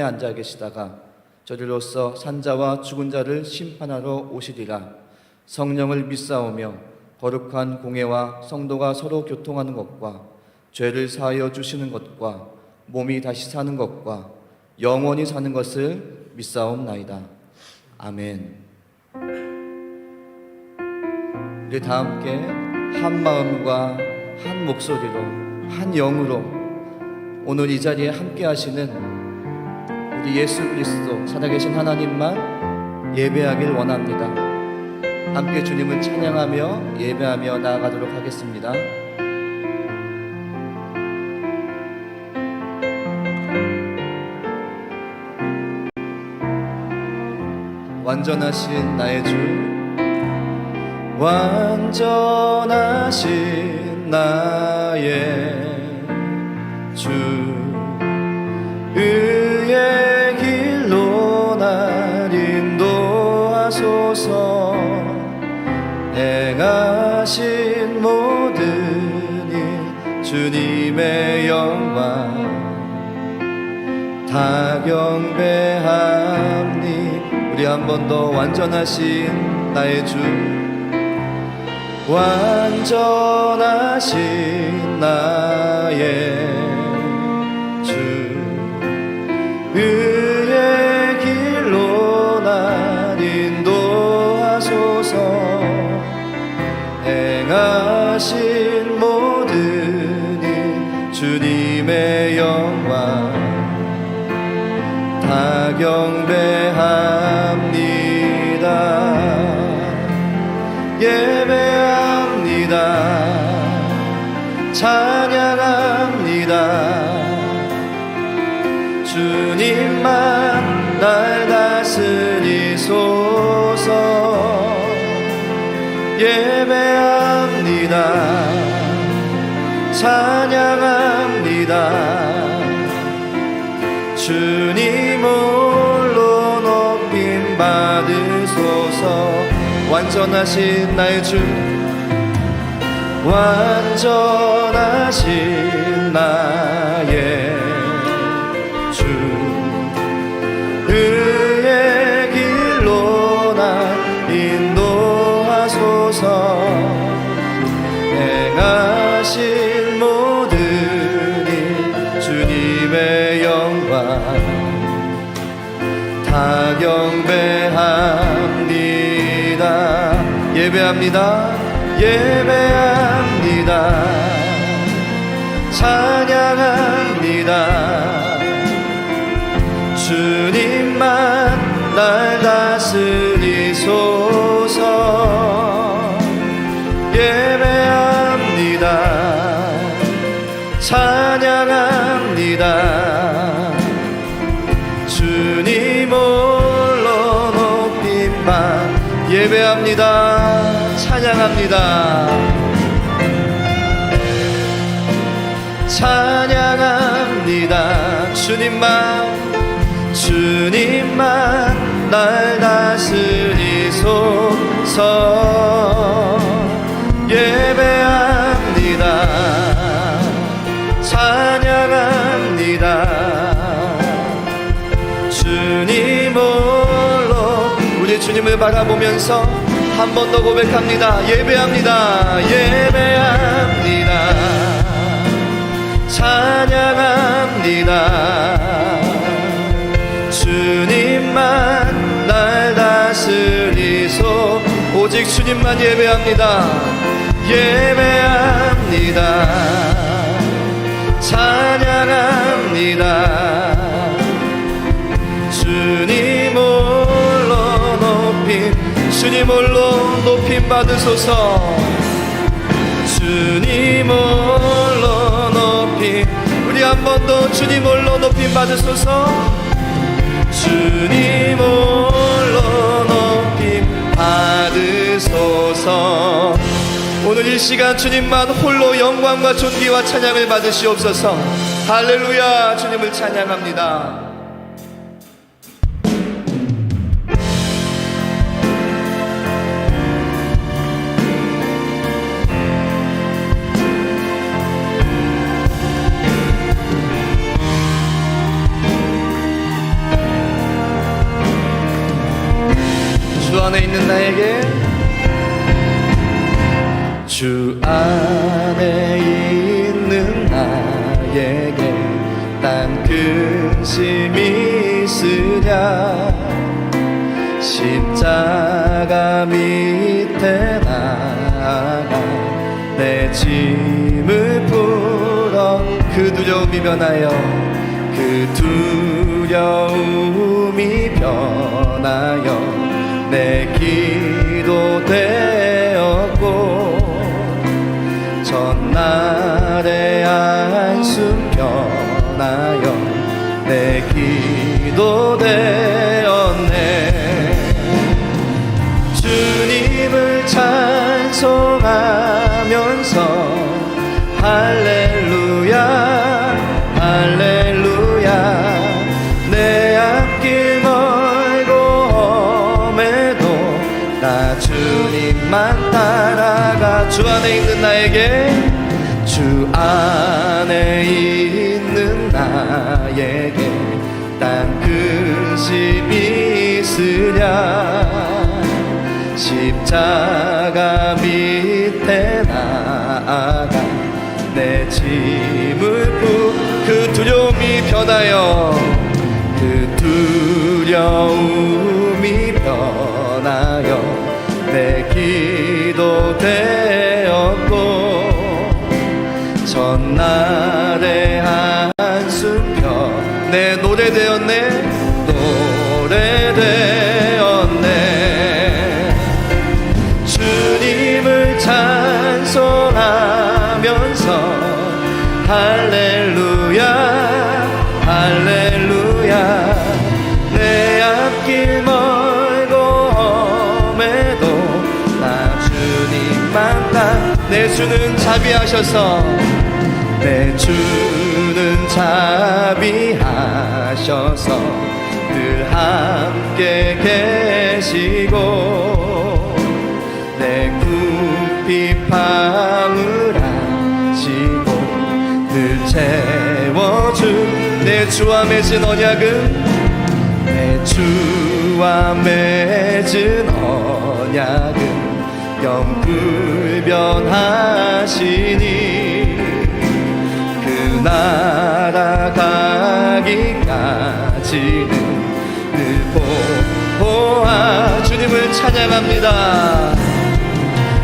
앉아 계시다가 저리로서 산자와 죽은 자를 심판하러 오시리라. 성령을 믿사오며 거룩한 공회와 성도가 서로 교통하는 것과 죄를 사하여 주시는 것과 몸이 다시 사는 것과 영원히 사는 것을 믿사옵나이다. 아멘. 우리 다 함께 한 마음과 한 목소리로 한 영으로 오늘 이 자리에 함께 하시는 우리 예수 그리스도 살아계신 하나님만 예배하길 원합니다. 함께 주님을 찬양하며 예배하며 나아가도록 하겠습니다. 완전하신 나의 주, 완전하신 나의 주, 의의 길로 날 인도하소서. 행하신 모든 일 주님의 영광 다 경배합니. 우리 한 번 더. 완전하신 나의 주, 완전하신 나의 주, 의의 길로 날 인도하소서. 행하신 모든 일 주님의 영광 다 경배합니다. 예배합니다. 찬양합니다. 주님만 날 다스리소서. 예배합니다. 찬양합니다. 주님 홀로 높임 받으소서. 완전하신 나의 주, 완전하신 나의 주, 의의 길로 날 인도하소서. 행하신 모든 일 주님의 영광 다 경배합니다. 예배합니다. 예배합니다. 찬양합니다. 주님만 날 다스리소서. 예배합니다. 찬양합니다. 주님 홀로 높임 받. 예배합니다. 찬양합니다. 찬양합니다. 주님만 날 다스리소서. 예배합니다. 찬양합니다. 주님 홀로. 우리 주님을 바라보면서 한 번 더 고백합니다. 예배합니다. 예배합니다. 찬양합니다. 주님만 날 다스리소. 오직 주님만 예배합니다. 예배합니다. 찬양합니다. 주님 홀로 높임, 주님 홀로 높임 받으소서. 주님 홀로 높임. 우리 한 번 더. 주님 홀로 높임 받으소서. 주님 홀로 높임 받으소서. 오늘 이 시간 주님만 홀로 영광과 존귀와 찬양을 받으시옵소서. 할렐루야. 주님을 찬양합니다. 안에 있는 나에게, 주 안에 있는 나에게 딴 근심이 있으랴. 십자가 밑에 나가 내 짐을 풀어 그 두려움이 변하여, 그 두려움이 변하여 내 기도 되었고, 전날의 한숨 변하여 내 기도 되었네. 주님을 찬송하면서 할렐루야 할렐루야. 내 앞길 멀고 험해도 나 주님만 따라가. 주 안에 있는 나에게, 주 안에 있는 나에게 딴 근심이 있으랴. 십자가 밑에 나아가 내 짐을 그 두려움이 변하여, 그 두려움이 변하여 내 기도 되었고, 전날의 한숨 내 노래 되었네. 노래 되었네. 주님을 찬송하면서 할렐루야 할렐루야. 내 앞길 멀고 험해도 나 주님만 나. 내 주는 자비하셔서, 내 주는 자비하셔서 늘 함께 계시고, 내 궁핍함을 아시고 늘 채워준 내 주와 맺은 언약은, 내 주와 맺은 언약은 영불변하시니, 그 날아가기까지는 늘 보호하. 주님을 찬양합니다.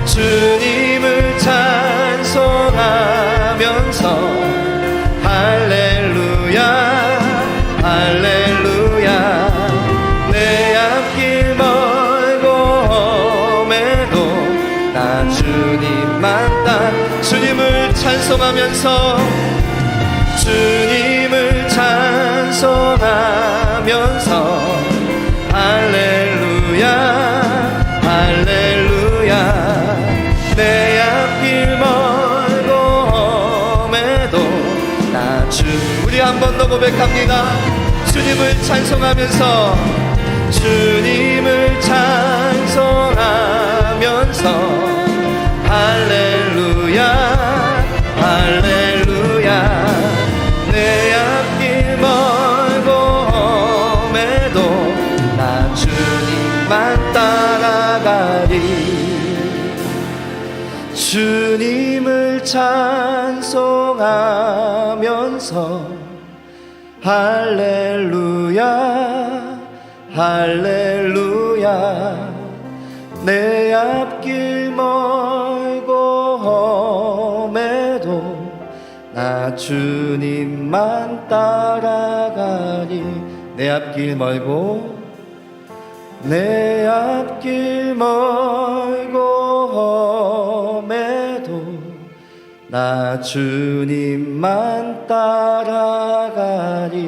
주님을 찬송하면서 할렐루야 할렐루야. 내 앞길 멀고 험해도 나 주님만 따라. 주님을 찬송하면서, 주님을 찬송하면서 할렐루야 할렐루야. 내 앞길 멀고 험해도 나 우리 한 번 더 고백합니다. 주님을 찬송하면서, 주님을 찬송하면서 할렐루야 할렐루야. 내 앞길 멀고 험해도 나 주님만 따라가리. 주님을 찬송하면서 할렐루야 할렐루야. 내 앞길 멀고 험해도 나 주님만 따라가리. 내 앞길 멀고, 내 앞길 멀고 험해도 나 주님만 따라가리.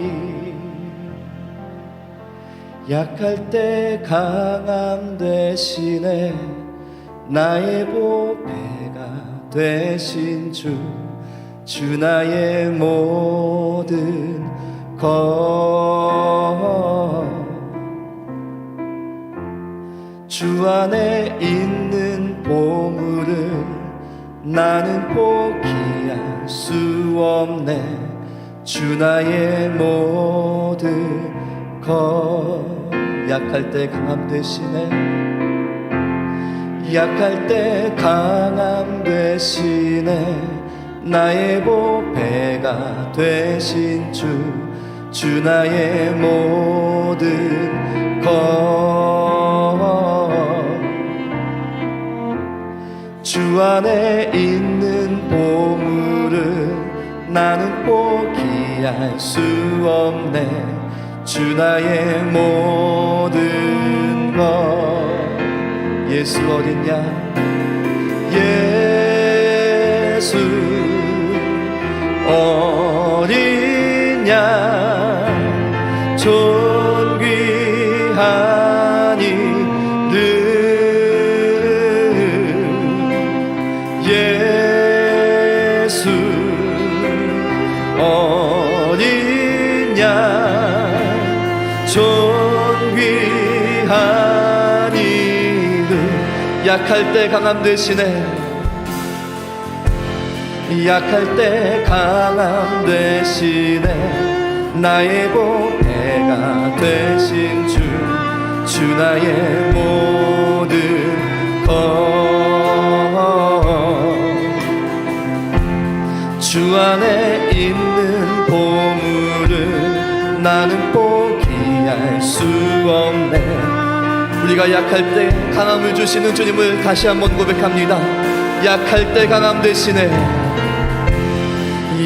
약할 때 강함 대신에 나의 보배가 되신 주, 주 나의 모든 것. 주 안에 있는 보물을 나는 포기할 수 없네. 주 나의 모든 것. 약할 때 강함 대신에 약할 때 강함 되시네 나의 보배가 되신 주 나의 모든 것 주 안에 있는 보물은 나는 포기할 수 없네 주 나의 모든 것 예수 어딨냐 예수 어딨냐 존귀한 이름 예수 어딨냐 존귀한 이름 약할 때 강함 되시네 약할 때 강함 되시네 나의 보배가 되신 주 나의 모든 것 주 안에 있는 보물은 나는 포기할 수 없네 우리가 약할 때 강함을 주시는 주님을 다시 한번 고백합니다 약할 때 강함 되시네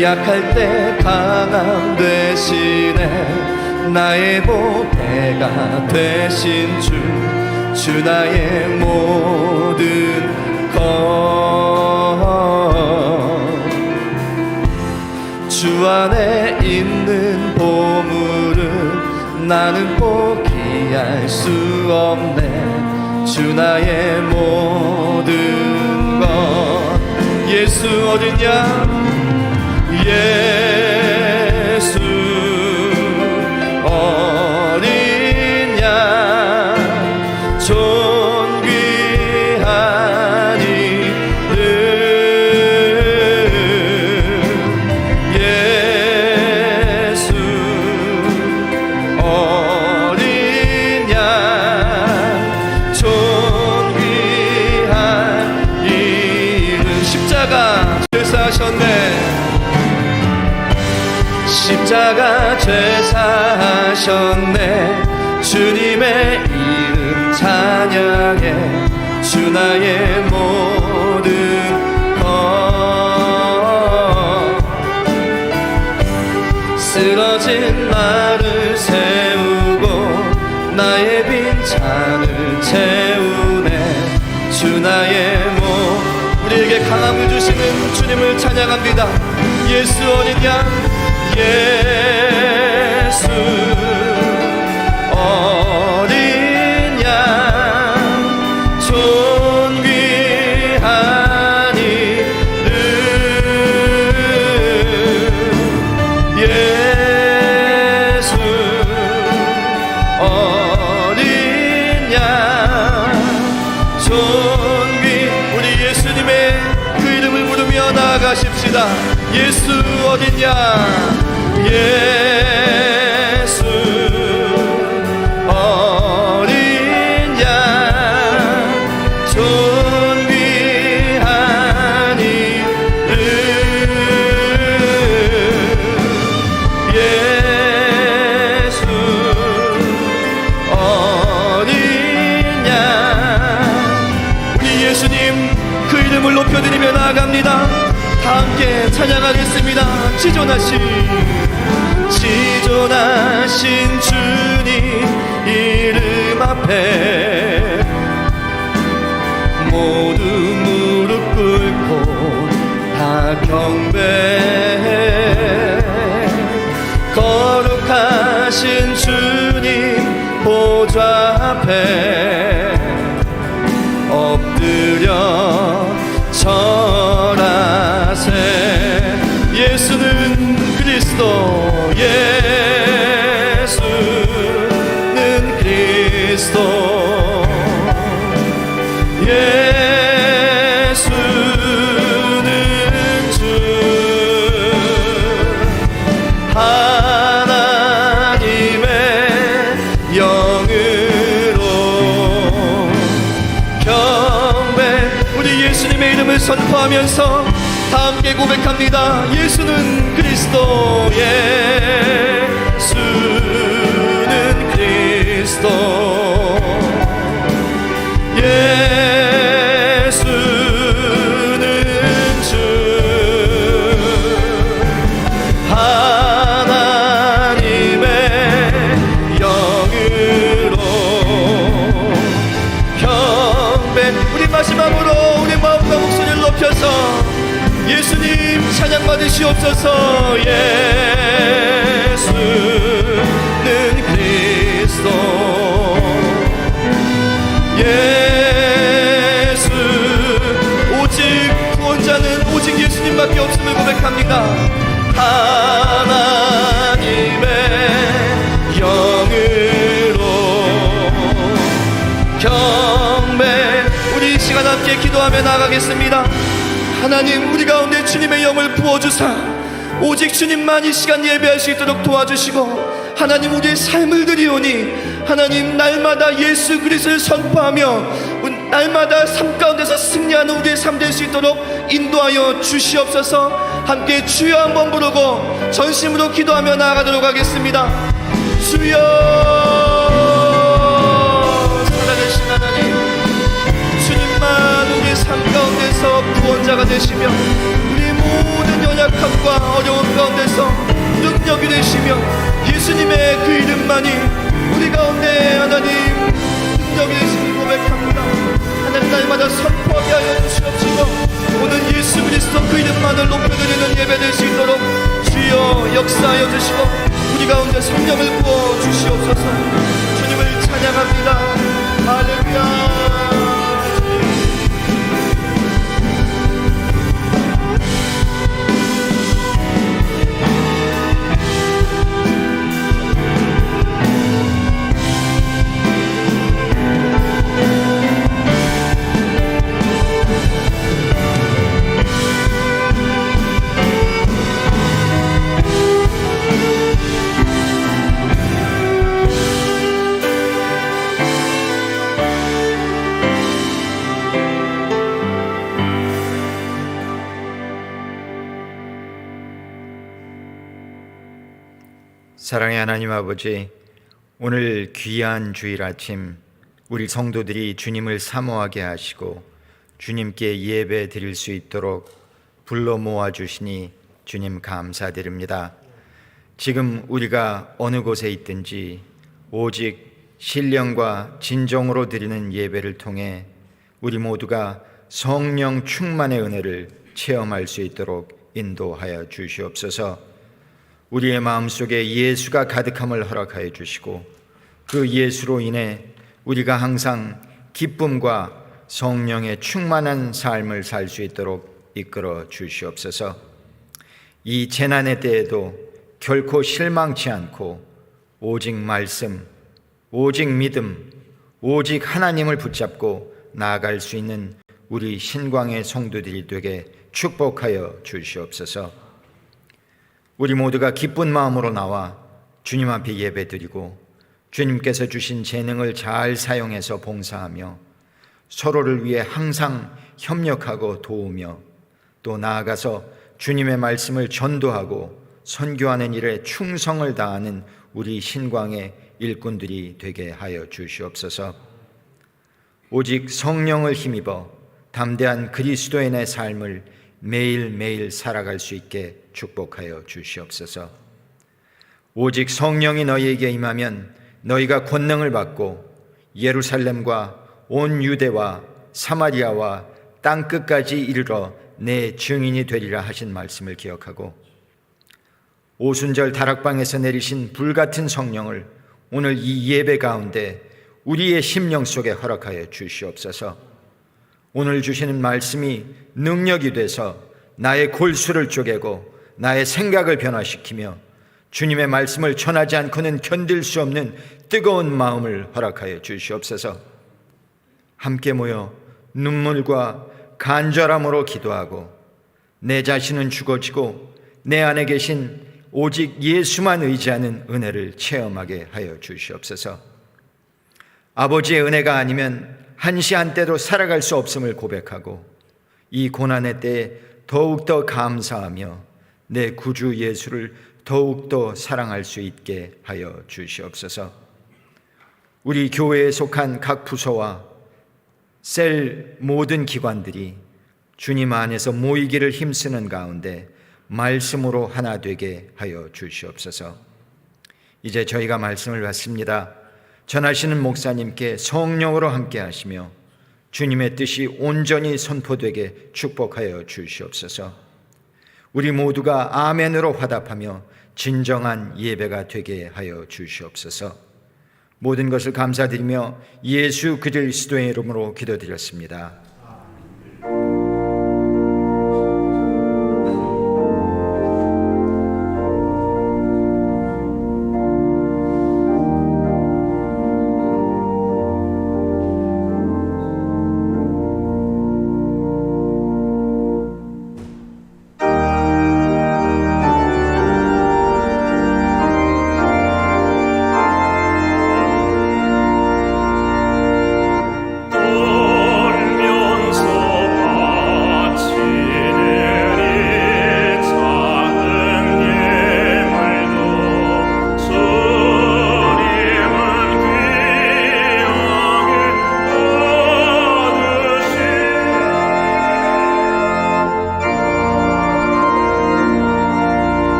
약할 때 강함 되시네 나의 보배가 되신 주 나의 모든 것 주 안에 있는 보물은 나는 포기할 수 없네 주 나의 모든 것 예수 어딨냐 예수 어딨냐 존귀한 이름 예수 어딨냐 존귀한 이름 십자가 죄사하셨네 십자가 죄사하셨네 주님의 이름 찬양해 주 나의 모든 것 쓰러진 나를 세우고 나의 빈잔을 채우네 주 나의 우리에게 강함을 주시는 주님을 찬양합니다 예수 어딨냐 예수 어딨냐 존귀한 이름 예수 어딨냐 우리 예수님의 그 이름을 부르며 나아가십시다 예수 어딨냐 예수 어딨냐 존귀한 이름 예수 어딨냐 우리 예수님 그 이름을 높여드리며 나아갑니다 다 함께 찬양하겠습니다 지존하신 주님 이름 앞에 모두 무릎 꿇고 다 경배해 거룩하신 주님 보좌 앞에 엎드려 절하세 예수는 그리스도 예수는 그리스도 예수는 주 하나님의 영으로 경배 선포하면서 다 함께 고백합니다. 예수는 그리스도, 예수는 그리스도, 예수는 주, 하나님의 영으로 경배. 우리 마지막으로 우리 마음과 목소리를 높여서 예수님 찬양 받으시옵소서. 예수는 그리스도, 예수, 오직 구원자는 오직 예수님밖에 없음을 고백합니다. 하나님의 영으로 경배. 우리 이 시간 함께 기도하며 나가겠습니다. 하나님, 우리 가운데 주님의 영을 부어주사 오직 주님만 이 시간 예배할 수 있도록 도와주시고, 하나님 우리의 삶을 드리오니 하나님 날마다 예수 그리스도를 선포하며 날마다 삶 가운데서 승리하는 우리의 삶 될 수 있도록 인도하여 주시옵소서. 함께 주여 한번 부르고 전심으로 기도하며 나아가도록 하겠습니다. 주여. 살아계신 하나님, 주님만 우리의 삶 가운데서 구원자가 되시며 우리 모든 연약함과 어려움 가운데서 능력이 되시며 예수님의 그 이름만이 우리 가운데 하나님 능력이 되심을 고백합니다. 하나님 날마다 선포하게 하여 주시옵시고 오늘 예수 그리스도 그 이름만을 높여드리는 예배 될 수 있도록 주여 역사하여 주시고 우리 가운데 성령을 부어 주시옵소서. 주님을 찬양합니다. 할렐루야. 사랑의 하나님 아버지, 오늘 귀한 주일 아침 우리 성도들이 주님을 사모하게 하시고 주님께 예배 드릴 수 있도록 불러 모아주시니 주님 감사드립니다. 지금 우리가 어느 곳에 있든지 오직 신령과 진정으로 드리는 예배를 통해 우리 모두가 성령 충만의 은혜를 체험할 수 있도록 인도하여 주시옵소서. 우리의 마음속에 예수가 가득함을 허락하여 주시고 그 예수로 인해 우리가 항상 기쁨과 성령의 충만한 삶을 살 수 있도록 이끌어 주시옵소서. 이 재난의 때에도 결코 실망치 않고 오직 말씀, 오직 믿음, 오직 하나님을 붙잡고 나아갈 수 있는 우리 신광의 성도들이 되게 축복하여 주시옵소서. 우리 모두가 기쁜 마음으로 나와 주님 앞에 예배드리고 주님께서 주신 재능을 잘 사용해서 봉사하며 서로를 위해 항상 협력하고 도우며 또 나아가서 주님의 말씀을 전도하고 선교하는 일에 충성을 다하는 우리 신광의 일꾼들이 되게 하여 주시옵소서. 오직 성령을 힘입어 담대한 그리스도인의 삶을 매일매일 살아갈 수 있게 축복하여 주시옵소서. 오직 성령이 너희에게 임하면 너희가 권능을 받고 예루살렘과 온 유대와 사마리아와 땅끝까지 이르러 내 증인이 되리라 하신 말씀을 기억하고 오순절 다락방에서 내리신 불같은 성령을 오늘 이 예배 가운데 우리의 심령 속에 허락하여 주시옵소서. 오늘 주시는 말씀이 능력이 돼서 나의 골수를 쪼개고 나의 생각을 변화시키며 주님의 말씀을 전하지 않고는 견딜 수 없는 뜨거운 마음을 허락하여 주시옵소서. 함께 모여 눈물과 간절함으로 기도하고 내 자신은 죽어지고 내 안에 계신 오직 예수만 의지하는 은혜를 체험하게 하여 주시옵소서. 아버지의 은혜가 아니면 한시 한때도 살아갈 수 없음을 고백하고 이 고난의 때에 더욱더 감사하며 내 구주 예수를 더욱더 사랑할 수 있게 하여 주시옵소서. 우리 교회에 속한 각 부서와 셀 모든 기관들이 주님 안에서 모이기를 힘쓰는 가운데 말씀으로 하나 되게 하여 주시옵소서. 이제 저희가 말씀을 받습니다. 전하시는 목사님께 성령으로 함께 하시며 주님의 뜻이 온전히 선포되게 축복하여 주시옵소서. 우리 모두가 아멘으로 화답하며 진정한 예배가 되게 하여 주시옵소서. 모든 것을 감사드리며 예수 그리스도의 이름으로 기도드렸습니다.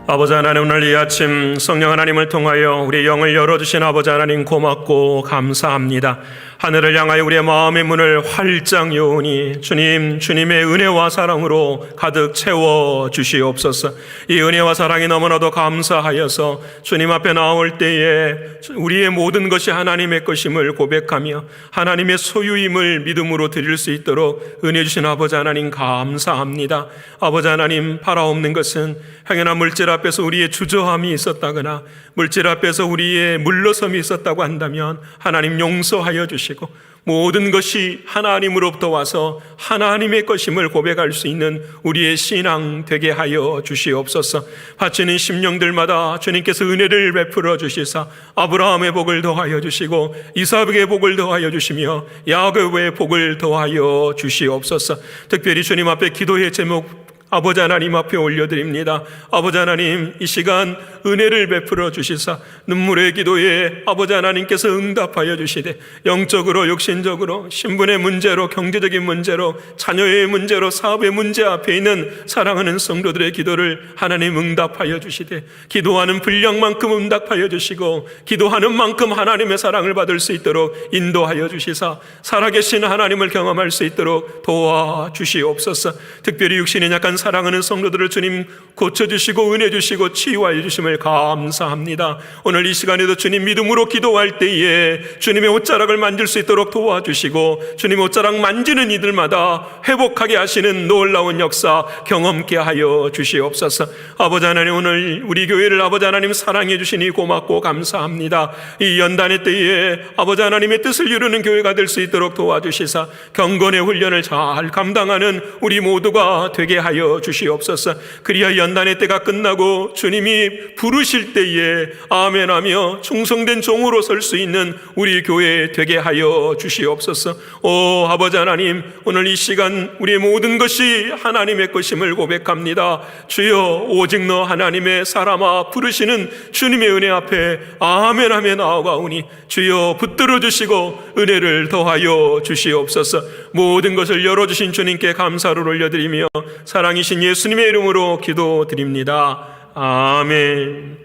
아버지 하나님, 오늘 이 아침 성령 하나님을 통하여 우리의 영을 열어주신 아버지 하나님 고맙고 감사합니다. 하늘을 향하여 우리의 마음의 문을 활짝 여오니 주님의 은혜와 사랑으로 가득 채워 주시옵소서. 이 은혜와 사랑이 너무나도 감사하여서 주님 앞에 나올 때에 우리의 모든 것이 하나님의 것임을 고백하며 하나님의 소유임을 믿음으로 드릴 수 있도록 은혜 주신 아버지 하나님 감사합니다. 아버지 하나님, 바라옵는 것은 행여나 물질 앞에서 우리의 주저함이 있었다거나 물질 앞에서 우리의 물러섬이 있었다고 한다면 하나님 용서하여 주시고, 모든 것이 하나님으로부터 와서 하나님의 것임을 고백할 수 있는 우리의 신앙 되게 하여 주시옵소서. 바치는 심령들마다 주님께서 은혜를 베풀어 주시사 아브라함의 복을 더하여 주시고 이삭의 복을 더하여 주시며 야곱의 복을 더하여 주시옵소서. 특별히 주님 앞에 기도의 제목 아버지 하나님 앞에 올려드립니다. 아버지 하나님, 이 시간 은혜를 베풀어 주시사 눈물의 기도에 아버지 하나님께서 응답하여 주시되 영적으로 육신적으로 신분의 문제로 경제적인 문제로 자녀의 문제로 사업의 문제 앞에 있는 사랑하는 성도들의 기도를 하나님 응답하여 주시되 기도하는 분량만큼 응답하여 주시고 기도하는 만큼 하나님의 사랑을 받을 수 있도록 인도하여 주시사 살아계신 하나님을 경험할 수 있도록 도와주시옵소서. 특별히 육신이 약한 사랑하는 성도들을 주님 고쳐주시고 은혜 주시고 치유하여 주심을 감사합니다. 오늘 이 시간에도 주님 믿음으로 기도할 때에 주님의 옷자락을 만질 수 있도록 도와주시고 주님의 옷자락 만지는 이들마다 회복하게 하시는 놀라운 역사 경험케 하여 주시옵소서. 아버지 하나님, 오늘 우리 교회를 아버지 하나님 사랑해 주시니 고맙고 감사합니다. 이 연단의 때에 아버지 하나님의 뜻을 이루는 교회가 될 수 있도록 도와주시사 경건의 훈련을 잘 감당하는 우리 모두가 되게 하여 주시옵소서. 그리하 연단의 때가 끝나고 주님이 부르실 때에 아멘하며 충성된 종으로 설 수 있는 우리 교회 되게 하여 주시옵소서. 오 아버지 하나님, 오늘 이 시간 우리의 모든 것이 하나님의 것임을 고백합니다. 주여, 오직 너 하나님의 사람아 부르시는 주님의 은혜 앞에 아멘하며 나아가오니 주여 붙들어 주시고 은혜를 더하여 주시옵소서. 모든 것을 열어주신 주님께 감사를 올려드리며 사랑이신 예수님의 이름으로 기도드립니다. 아멘.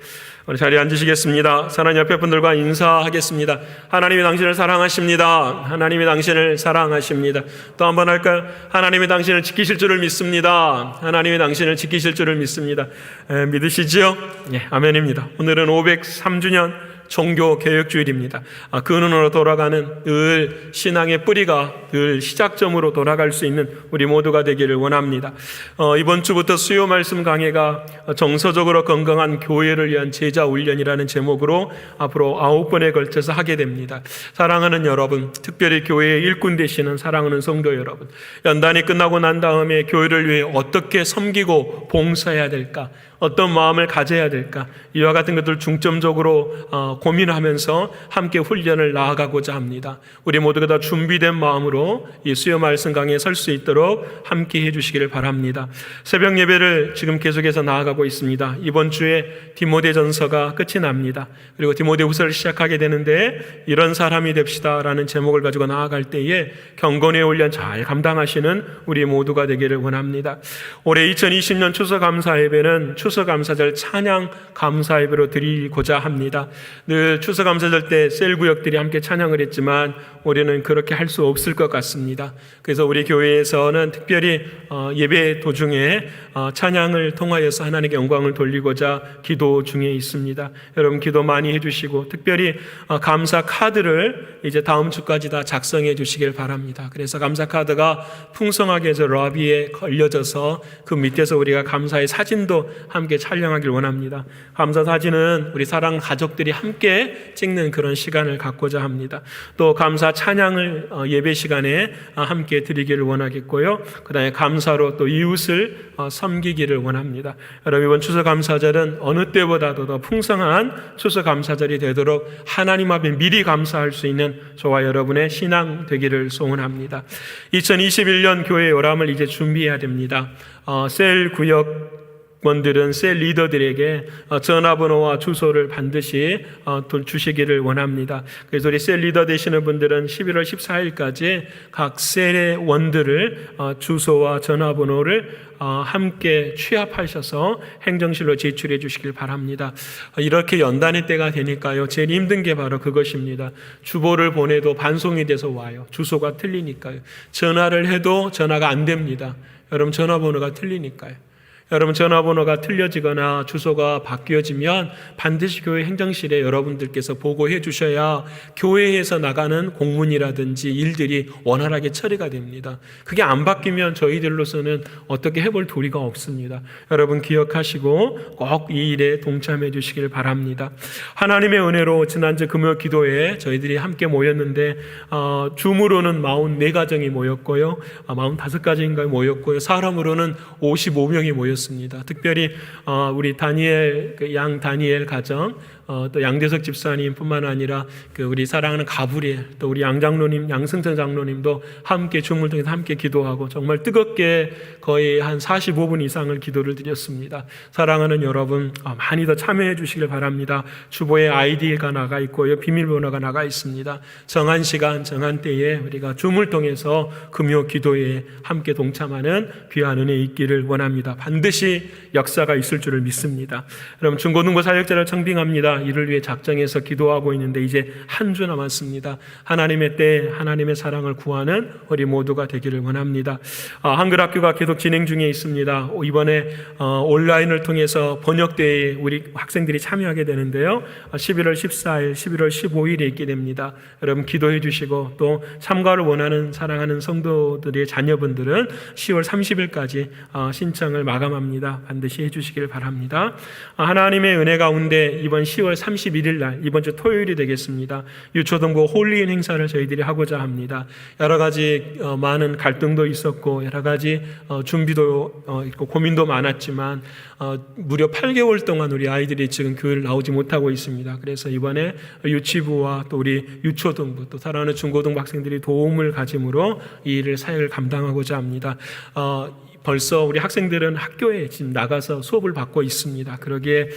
오늘 자리에 앉으시겠습니다. 사랑하는 옆에 분들과 인사하겠습니다. 하나님이 당신을 사랑하십니다. 하나님이 당신을 사랑하십니다. 또 한 번 할까요? 하나님이 당신을 지키실 줄을 믿습니다. 하나님이 당신을 지키실 줄을 믿습니다. 믿으시지요? 예, 아멘입니다. 오늘은 503주년 종교 개혁주일입니다. 근원으로 돌아가는 늘 신앙의 뿌리가 늘 시작점으로 돌아갈 수 있는 우리 모두가 되기를 원합니다. 이번 주부터 수요 말씀 강해가 정서적으로 건강한 교회를 위한 제자 훈련이라는 제목으로 앞으로 9번에 걸쳐서 하게 됩니다. 사랑하는 여러분, 특별히 교회의 일꾼 되시는 사랑하는 성도 여러분, 연단이 끝나고 난 다음에 교회를 위해 어떻게 섬기고 봉사해야 될까, 어떤 마음을 가져야 될까, 이와 같은 것들 중점적으로 고민하면서 함께 훈련을 나아가고자 합니다. 우리 모두가 다 준비된 마음으로 이 수요 말씀 강의에 설 수 있도록 함께 해주시기를 바랍니다. 새벽 예배를 지금 계속해서 나아가고 있습니다. 이번 주에 디모데전서가 끝이 납니다. 그리고 디모데후서를 시작하게 되는데 이런 사람이 됩시다라는 제목을 가지고 나아갈 때에 경건의 훈련 잘 감당하시는 우리 모두가 되기를 원합니다. 올해 2020년 추수감사 예배는 추수감사절 찬양 감사 예배로 드리고자 합니다. 늘 추수감사절 때 셀구역들이 함께 찬양을 했지만 올해는 그렇게 할 수 없을 것 같습니다. 그래서 우리 교회에서는 특별히 예배 도중에 찬양을 통하여서 하나님께 영광을 돌리고자 기도 중에 있습니다. 여러분 기도 많이 해주시고 특별히 감사 카드를 이제 다음 주까지 다 작성해 주시길 바랍니다. 그래서 감사 카드가 풍성하게 러비에 걸려져서 그 밑에서 우리가 감사의 사진도 함께 촬영하길 원합니다. 감사 사진은 우리 사랑 가족들이 함께 찍는 그런 시간을 갖고자 합니다. 또 감사 찬양을 예배 시간에 함께 드리기를 원하겠고요. 그 다음에 감사로 또 이웃을 섬기기를 원합니다. 여러분 이번 추수감사절은 어느 때보다도 더 풍성한 추수감사절이 되도록 하나님 앞에 미리 감사할 수 있는 저와 여러분의 신앙 되기를 소원합니다. 2021년 교회 요람을 이제 준비해야 됩니다. 셀 구역원들은 셀 리더들에게 전화번호와 주소를 반드시 주시기를 원합니다. 그래서 우리 셀 리더 되시는 분들은 11월 14일까지 각 셀의 원들을 주소와 전화번호를 함께 취합하셔서 행정실로 제출해 주시길 바랍니다. 이렇게 연단의 때가 되니까요, 제일 힘든 게 바로 그것입니다. 주보를 보내도 반송이 돼서 와요. 주소가 틀리니까요. 전화를 해도 전화가 안 됩니다. 여러분 전화번호가 틀리니까요. 여러분 전화번호가 틀려지거나 주소가 바뀌어지면 반드시 교회 행정실에 여러분들께서 보고해 주셔야 교회에서 나가는 공문이라든지 일들이 원활하게 처리가 됩니다. 그게 안 바뀌면 저희들로서는 어떻게 해볼 도리가 없습니다. 여러분 기억하시고 꼭 이 일에 동참해 주시길 바랍니다. 하나님의 은혜로 지난주 금요 기도에 저희들이 함께 모였는데 줌으로는 44가정이 모였고요, 45가정인가요 모였고요, 사람으로는 55명이 모였습니다. 특별히 우리 다니엘, 양 다니엘 가정, 또 양대석 집사님뿐만 아니라 우리 사랑하는 가브리엘, 또 우리 양 장로님, 양승천 장로님도 함께 줌을 통해서 함께 기도하고 정말 뜨겁게 거의 한 45분 이상을 기도를 드렸습니다. 사랑하는 여러분 많이 더 참여해 주시길 바랍니다. 주보에 아이디가 나가 있고요, 비밀번호가 나가 있습니다. 정한 시간, 정한 때에 우리가 줌을 통해서 금요 기도에 함께 동참하는 귀한 은혜 있기를 원합니다. 반드시 역사가 있을 줄을 믿습니다. 여러분 중고등부 사역자를 청빙합니다. 이를 위해 작정해서 기도하고 있는데 이제 한 주 남았습니다. 하나님의 때 하나님의 사랑을 구하는 우리 모두가 되기를 원합니다. 한글학교가 계속 진행 중에 있습니다. 이번에 온라인을 통해서 번역대회에 우리 학생들이 참여하게 되는데요, 11월 14일, 11월 15일에 있게 됩니다. 여러분 기도해 주시고 또 참가를 원하는 사랑하는 성도들의 자녀분들은 10월 30일까지 신청을 마감합니다. 반드시 해주시길 바랍니다. 하나님의 은혜 가운데 이번 10월 31일 날, 이번 주 토요일이 되겠습니다. 유초등부 홀리인 행사를 저희들이 하고자 합니다. 여러 가지 많은 갈등도 있었고 여러 가지 준비도 있고 고민도 많았지만 무려 8개월 동안 우리 아이들이 지금 교회를 나오지 못하고 있습니다. 그래서 이번에 유치부와 또 우리 유초등부, 또 사랑하는 중고등부 학생들이 도움을 가짐으로 이 일을 사역을 감당하고자 합니다. 벌써 우리 학생들은 학교에 지금 나가서 수업을 받고 있습니다. 그러기에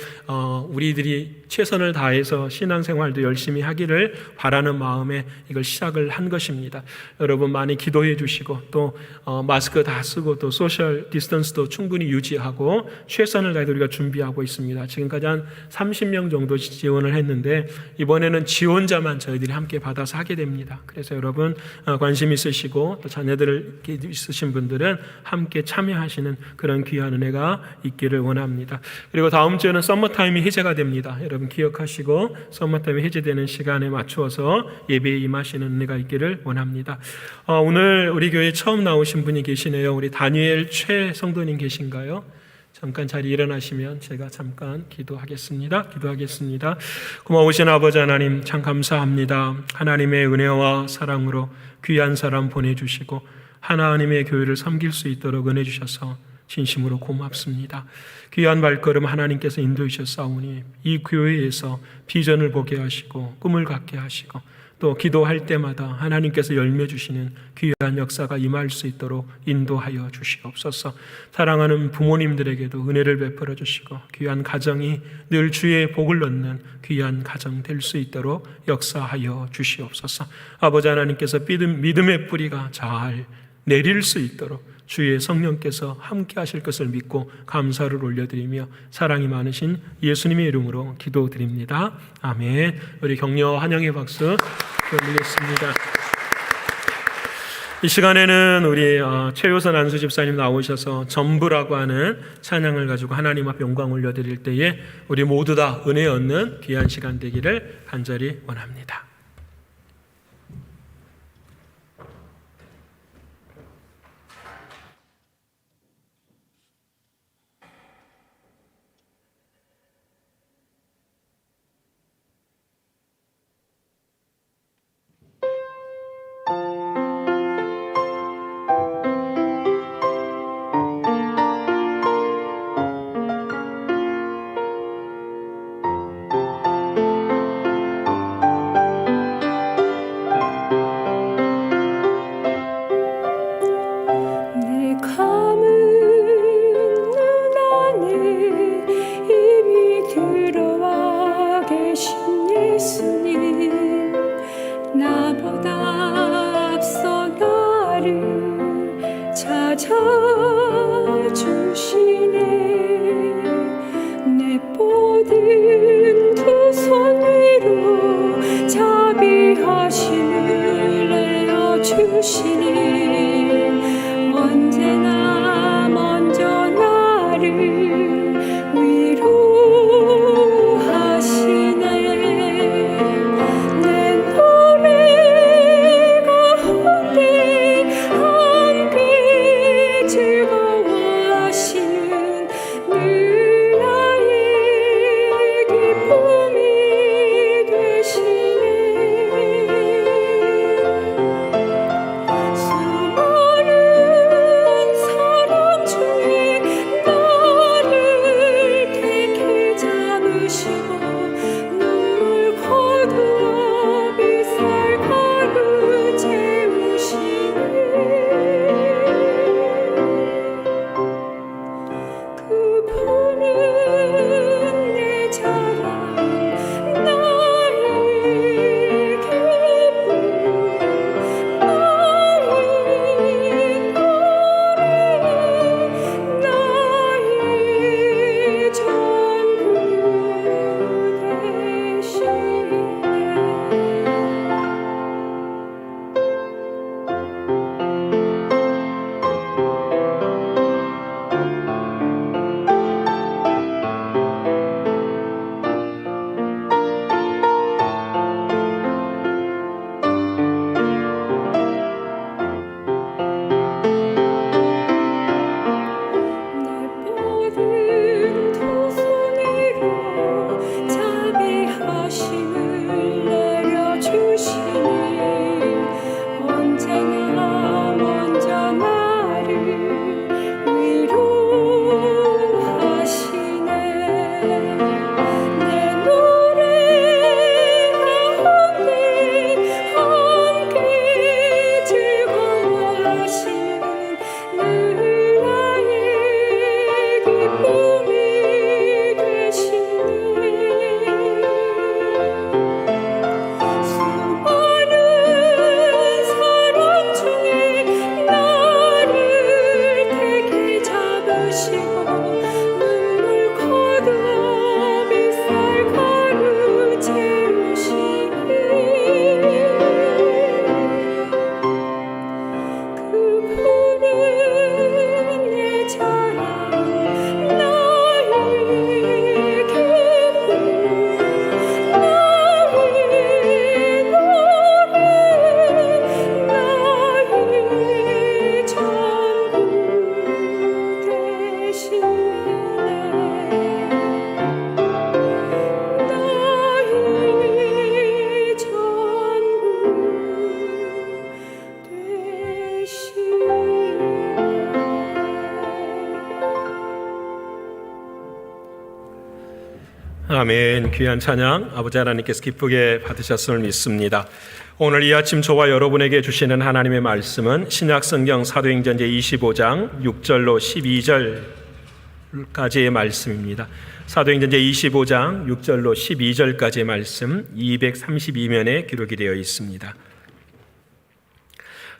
우리들이 최선을 다해서 신앙생활도 열심히 하기를 바라는 마음에 이걸 시작을 한 것입니다. 여러분 많이 기도해 주시고 또 마스크 다 쓰고 또 소셜 디스턴스도 충분히 유지하고 최선을 다해서 우리가 준비하고 있습니다. 지금까지 한 30명 정도 지원을 했는데 이번에는 지원자만 저희들이 함께 받아서 하게 됩니다. 그래서 여러분 관심 있으시고 또 자녀들 있으신 분들은 함께 참여하시는 그런 귀한 은혜가 있기를 원합니다. 그리고 다음 주에는 썸머타임이 해제가 됩니다. 여러분 기억하시고 썸머타임이 해제되는 시간에 맞추어서 예배에 임하시는 은혜가 있기를 원합니다. 오늘 우리 교회에 처음 나오신 분이 계시네요. 우리 다니엘 최 성도님 계신가요? 잠깐 자리 일어나시면 제가 잠깐 기도하겠습니다. 고마우신 아버지 하나님, 참 감사합니다. 하나님의 은혜와 사랑으로 귀한 사람 보내주시고 하나님의 교회를 섬길 수 있도록 은혜 주셔서 진심으로 고맙습니다. 귀한 발걸음 하나님께서 인도해 주셨사오니 이 교회에서 비전을 보게 하시고 꿈을 갖게 하시고 또 기도할 때마다 하나님께서 열매 주시는 귀한 역사가 임할 수 있도록 인도하여 주시옵소서. 사랑하는 부모님들에게도 은혜를 베풀어 주시고 귀한 가정이 늘 주의 복을 얻는 귀한 가정 될 수 있도록 역사하여 주시옵소서. 아버지 하나님께서 믿음의 뿌리가 잘 내릴 수 있도록 주의 성령께서 함께 하실 것을 믿고 감사를 올려드리며 사랑이 많으신 예수님의 이름으로 기도드립니다. 아멘. 우리 격려 환영의 박수 드리겠습니다. 이 시간에는 우리 최효선 안수 집사님 나오셔서 전부라고 하는 찬양을 가지고 하나님 앞에 영광 올려드릴 때에 우리 모두 다 은혜 얻는 귀한 시간 되기를 간절히 원합니다. 수 아멘. 귀한 찬양 아버지 하나님께서 기쁘게 받으셨음을 믿습니다. 오늘 이 아침 저와 여러분에게 주시는 하나님의 말씀은 신약성경 사도행전 제25장 6절로 12절까지의 말씀입니다. 사도행전 제25장 6절로 12절까지의 말씀 232면에 기록이 되어 있습니다.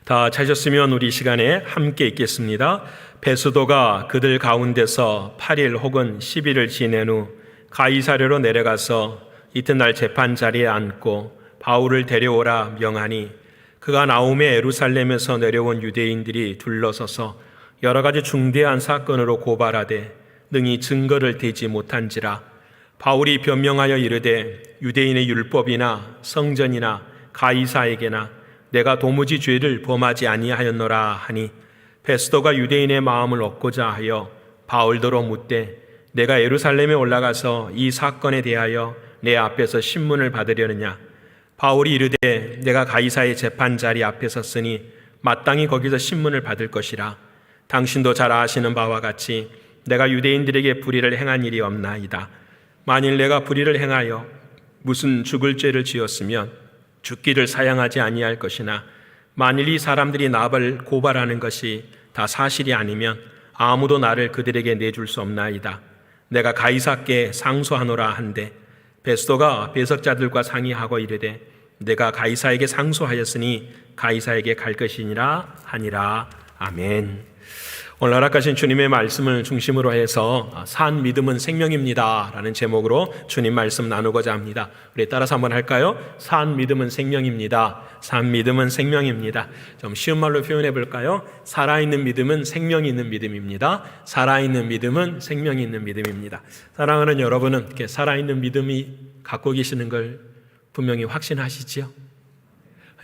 다 찾으셨으면 우리 시간에 함께 읽겠습니다. 베스도가 그들 가운데서 8일 혹은 10일을 지낸 후 가이사랴로 내려가서 이튿날 재판 자리에 앉고 바울을 데려오라 명하니 그가 나오매 예루살렘에서 내려온 유대인들이 둘러서서 여러 가지 중대한 사건으로 고발하되 능히 증거를 대지 못한지라. 바울이 변명하여 이르되 유대인의 율법이나 성전이나 가이사에게나 내가 도무지 죄를 범하지 아니하였노라 하니 베스도가 유대인의 마음을 얻고자 하여 바울더러 묻되 내가 예루살렘에 올라가서 이 사건에 대하여 내 앞에서 신문을 받으려느냐. 바울이 이르되 내가 가이사의 재판 자리 앞에 섰으니 마땅히 거기서 신문을 받을 것이라. 당신도 잘 아시는 바와 같이 내가 유대인들에게 불의를 행한 일이 없나이다. 만일 내가 불의를 행하여 무슨 죽을 죄를 지었으면 죽기를 사양하지 아니할 것이나 만일 이 사람들이 나를 고발하는 것이 다 사실이 아니면 아무도 나를 그들에게 내줄 수 없나이다. 내가 가이사께 상소하노라 한데 베스도가 배석자들과 상의하고 이르되 내가 가이사에게 상소하였으니 가이사에게 갈 것이니라 하니라. 아멘. 오늘 허락하신 주님의 말씀을 중심으로 해서 산 믿음은 생명입니다 라는 제목으로 주님 말씀 나누고자 합니다. 우리 따라서 한번 할까요? 산 믿음은 생명입니다. 산 믿음은 생명입니다. 좀 쉬운 말로 표현해 볼까요? 살아있는 믿음은 생명이 있는 믿음입니다. 살아있는 믿음은 생명이 있는 믿음입니다. 사랑하는 여러분은 이렇게 살아있는 믿음이 갖고 계시는 걸 분명히 확신하시지요?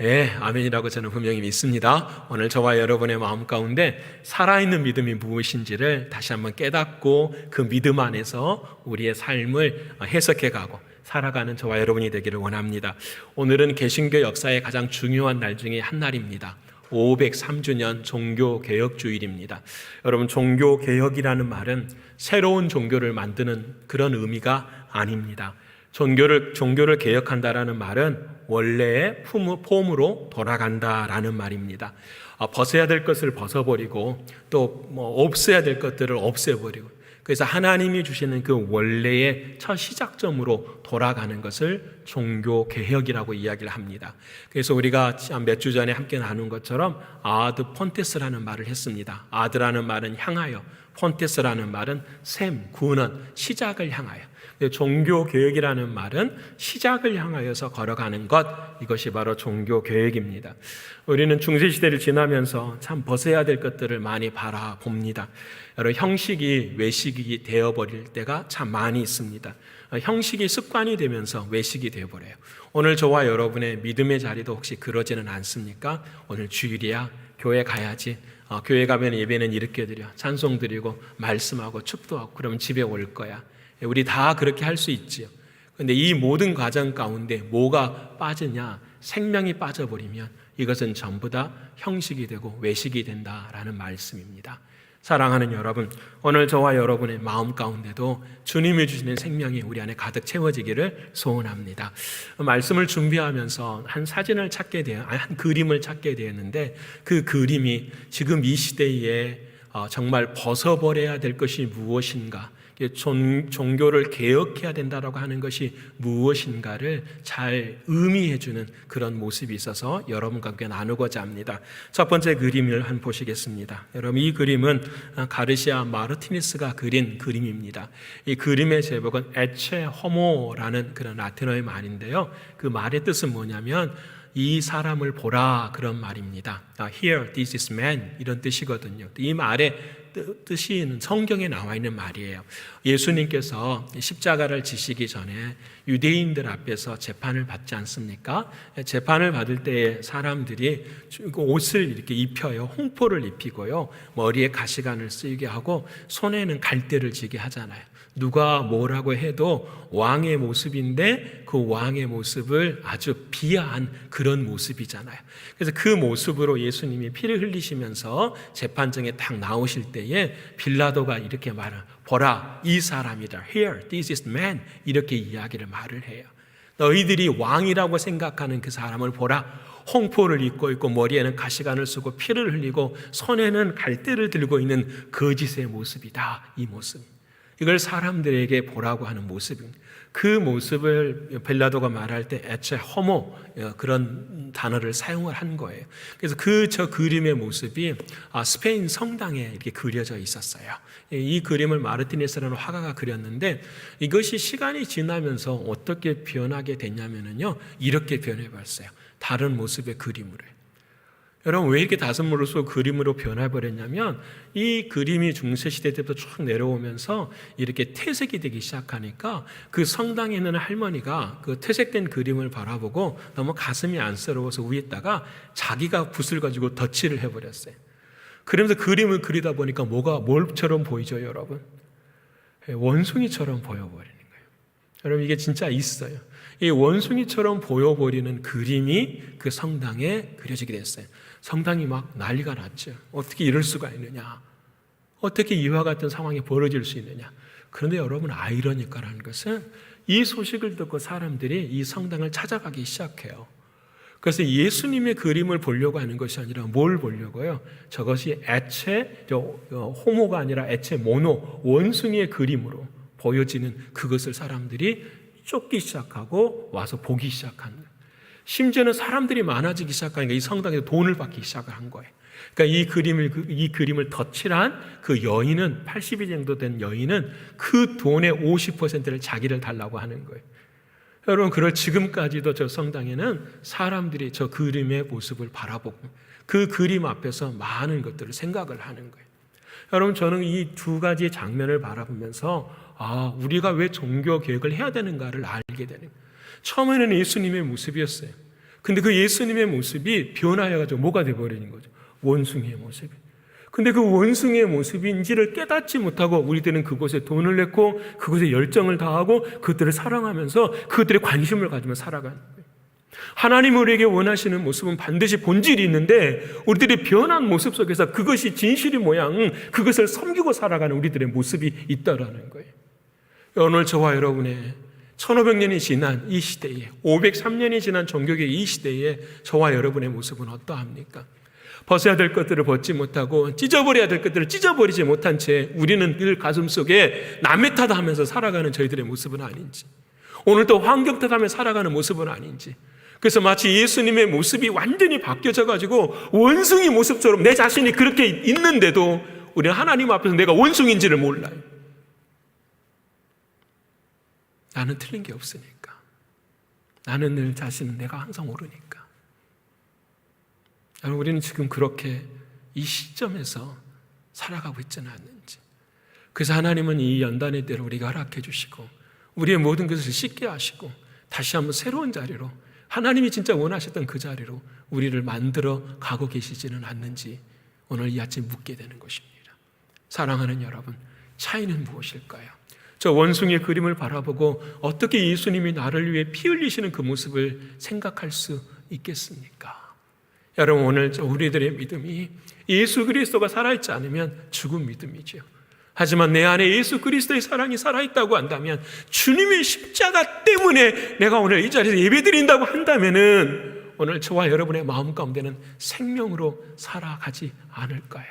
예, 아멘이라고 저는 분명히 믿습니다. 오늘 저와 여러분의 마음 가운데 살아있는 믿음이 무엇인지를 다시 한번 깨닫고 그 믿음 안에서 우리의 삶을 해석해가고 살아가는 저와 여러분이 되기를 원합니다. 오늘은 개신교 역사의 가장 중요한 날 중에 한 날입니다. 503주년 종교개혁주일입니다. 여러분, 종교개혁이라는 말은 새로운 종교를 만드는 그런 의미가 아닙니다. 종교를 개혁한다라는 말은 원래의 폼으로 돌아간다라는 말입니다. 벗어야 될 것을 벗어버리고 또 없애야 될 것들을 없애버리고, 그래서 하나님이 주시는 그 원래의 첫 시작점으로 돌아가는 것을 종교개혁이라고 이야기를 합니다. 그래서 우리가 몇 주 전에 함께 나눈 것처럼 아드 폰테스라는 말을 했습니다. 아드라는 말은 향하여, 폰테스라는 말은 샘, 군원, 시작을 향하여. 종교개혁이라는 말은 시작을 향하여서 걸어가는 것, 이것이 바로 종교개혁입니다. 우리는 중세시대를 지나면서 참 벗어야 될 것들을 많이 바라봅니다. 여러 형식이 외식이 되어버릴 때가 참 많이 있습니다. 형식이 습관이 되면서 외식이 되어버려요. 오늘 저와 여러분의 믿음의 자리도 혹시 그러지는 않습니까? 오늘 주일이야, 교회 가야지. 교회 가면 예배는 이렇게 드려, 찬송 드리고 말씀하고 축도하고 그러면 집에 올 거야. 우리 다 그렇게 할 수 있지요. 그런데 이 모든 과정 가운데 뭐가 빠지냐? 생명이 빠져버리면 이것은 전부 다 형식이 되고 외식이 된다라는 말씀입니다. 사랑하는 여러분, 오늘 저와 여러분의 마음 가운데도 주님이 주시는 생명이 우리 안에 가득 채워지기를 소원합니다. 말씀을 준비하면서 한 그림을 찾게 되었는데, 그 그림이 지금 이 시대에 정말 벗어버려야 될 것이 무엇인가, 종교를 개혁해야 된다라고 하는 것이 무엇인가를 잘 의미해주는 그런 모습이 있어서 여러분과 함께 나누고자 합니다. 첫 번째 그림을 한번 보시겠습니다. 여러분, 이 그림은 가르시아 마르티네스가 그린 그림입니다. 이 그림의 제목은 에체 호모라는 그런 라틴어의 말인데요. 그 말의 뜻은 뭐냐면 이 사람을 보라, 그런 말입니다. Here, this is man, 이런 뜻이거든요. 이 말의 뜻이 성경에 나와 있는 말이에요. 예수님께서 십자가를 지시기 전에 유대인들 앞에서 재판을 받지 않습니까? 재판을 받을 때에 사람들이 옷을 이렇게 입혀요. 홍포를 입히고요. 머리에 가시관을 쓰이게 하고 손에는 갈대를 쥐게 하잖아요. 누가 뭐라고 해도 왕의 모습인데 그 왕의 모습을 아주 비하한 그런 모습이잖아요. 그래서 그 모습으로 예수님이 피를 흘리시면서 재판정에 딱 나오실 때에 빌라도가 이렇게 말을, 보라, 이 사람이다. Here, this is man. 이렇게 이야기를 말을 해요. 너희들이 왕이라고 생각하는 그 사람을 보라. 홍포를 입고 있고 머리에는 가시관을 쓰고 피를 흘리고 손에는 갈대를 들고 있는 거짓의 모습이다. 이 모습. 이걸 사람들에게 보라고 하는 모습입니다. 그 모습을 빌라도가 말할 때 에체 호모 그런 단어를 사용을 한 거예요. 그래서 저 그림의 모습이 스페인 성당에 이렇게 그려져 있었어요. 이 그림을 마르티네스라는 화가가 그렸는데 이것이 시간이 지나면서 어떻게 변하게 됐냐면요, 이렇게 변해버렸어요. 다른 모습의 그림으로. 여러분, 왜 이렇게 다섯물로서 그림으로 변해버렸냐면 이 그림이 중세시대 때부터 쭉 내려오면서 이렇게 퇴색이 되기 시작하니까 그 성당에 있는 할머니가 그 퇴색된 그림을 바라보고 너무 가슴이 안쓰러워서 위에다가 자기가 붓을 가지고 덧칠을 해버렸어요. 그러면서 그림을 그리다 보니까 뭘처럼 보이죠, 여러분? 원숭이처럼 보여버리는 거예요. 여러분, 이게 진짜 있어요. 이 원숭이처럼 보여버리는 그림이 그 성당에 그려지게 됐어요. 성당이 막 난리가 났죠. 어떻게 이럴 수가 있느냐? 어떻게 이와 같은 상황이 벌어질 수 있느냐? 그런데 여러분, 아이러니까라는 것은 이 소식을 듣고 사람들이 이 성당을 찾아가기 시작해요. 그래서 예수님의 그림을 보려고 하는 것이 아니라 뭘 보려고요? 저것이 호모가 아니라 모노, 원숭이의 그림으로 보여지는 그것을 사람들이 쫓기 시작하고 와서 보기 시작하는 거예요. 심지어는 사람들이 많아지기 시작하니까 이 성당에서 돈을 받기 시작을 한 거예요. 그러니까 이 그림을 덧칠한 그 여인은, 80이 정도 된 여인은 그 돈의 50%를 자기를 달라고 하는 거예요. 여러분, 그럴 지금까지도 저 성당에는 사람들이 저 그림의 모습을 바라보고 그 그림 앞에서 많은 것들을 생각을 하는 거예요. 여러분, 저는 이 두 가지 장면을 바라보면서 우리가 왜 종교 개혁을 해야 되는가를 알게 되는 거예요. 처음에는 예수님의 모습이었어요. 근데 그 예수님의 모습이 변화해가지고 뭐가 돼버리는 거죠? 원숭이의 모습이. 근데 그 원숭이의 모습인지를 깨닫지 못하고 우리들은 그곳에 돈을 냈고 그곳에 열정을 다하고 그들을 사랑하면서 그들의 관심을 가지며 살아가는 거예요. 하나님 우리에게 원하시는 모습은 반드시 본질이 있는데 우리들이 변한 모습 속에서 그것이 진실이 모양 그것을 섬기고 살아가는 우리들의 모습이 있다라는 거예요. 오늘 저와 여러분의 1500년이 지난 이 시대에, 503년이 지난 종교계의 이 시대에 저와 여러분의 모습은 어떠합니까? 벗어야 될 것들을 벗지 못하고 찢어버려야 될 것들을 찢어버리지 못한 채 우리는 늘 가슴속에 남의 탓하면서 살아가는 저희들의 모습은 아닌지, 오늘도 환경 탓하며 살아가는 모습은 아닌지, 그래서 마치 예수님의 모습이 완전히 바뀌어져가지고 원숭이 모습처럼 내 자신이 그렇게 있는데도 우리는 하나님 앞에서 내가 원숭이인지를 몰라요. 나는 틀린 게 없으니까. 나는 늘 자신은 내가 항상 옳으니까. 여러분, 우리는 지금 그렇게 이 시점에서 살아가고 있지는 않는지. 그래서 하나님은 이 연단의 때를 우리에게 허락해 주시고 우리의 모든 것을 씻게 하시고 다시 한번 새로운 자리로, 하나님이 진짜 원하셨던 그 자리로 우리를 만들어 가고 계시지는 않는지 오늘 이 아침 묻게 되는 것입니다. 사랑하는 여러분, 차이는 무엇일까요? 저 원숭이의 그림을 바라보고 어떻게 예수님이 나를 위해 피 흘리시는 그 모습을 생각할 수 있겠습니까? 여러분, 오늘 우리들의 믿음이 예수 그리스도가 살아있지 않으면 죽은 믿음이죠. 하지만 내 안에 예수 그리스도의 사랑이 살아있다고 한다면, 주님의 십자가 때문에 내가 오늘 이 자리에서 예배드린다고 한다면은 오늘 저와 여러분의 마음 가운데는 생명으로 살아가지 않을까요?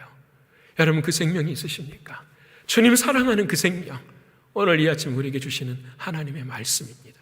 여러분, 그 생명이 있으십니까? 주님 사랑하는 그 생명, 오늘 이 아침 우리에게 주시는 하나님의 말씀입니다.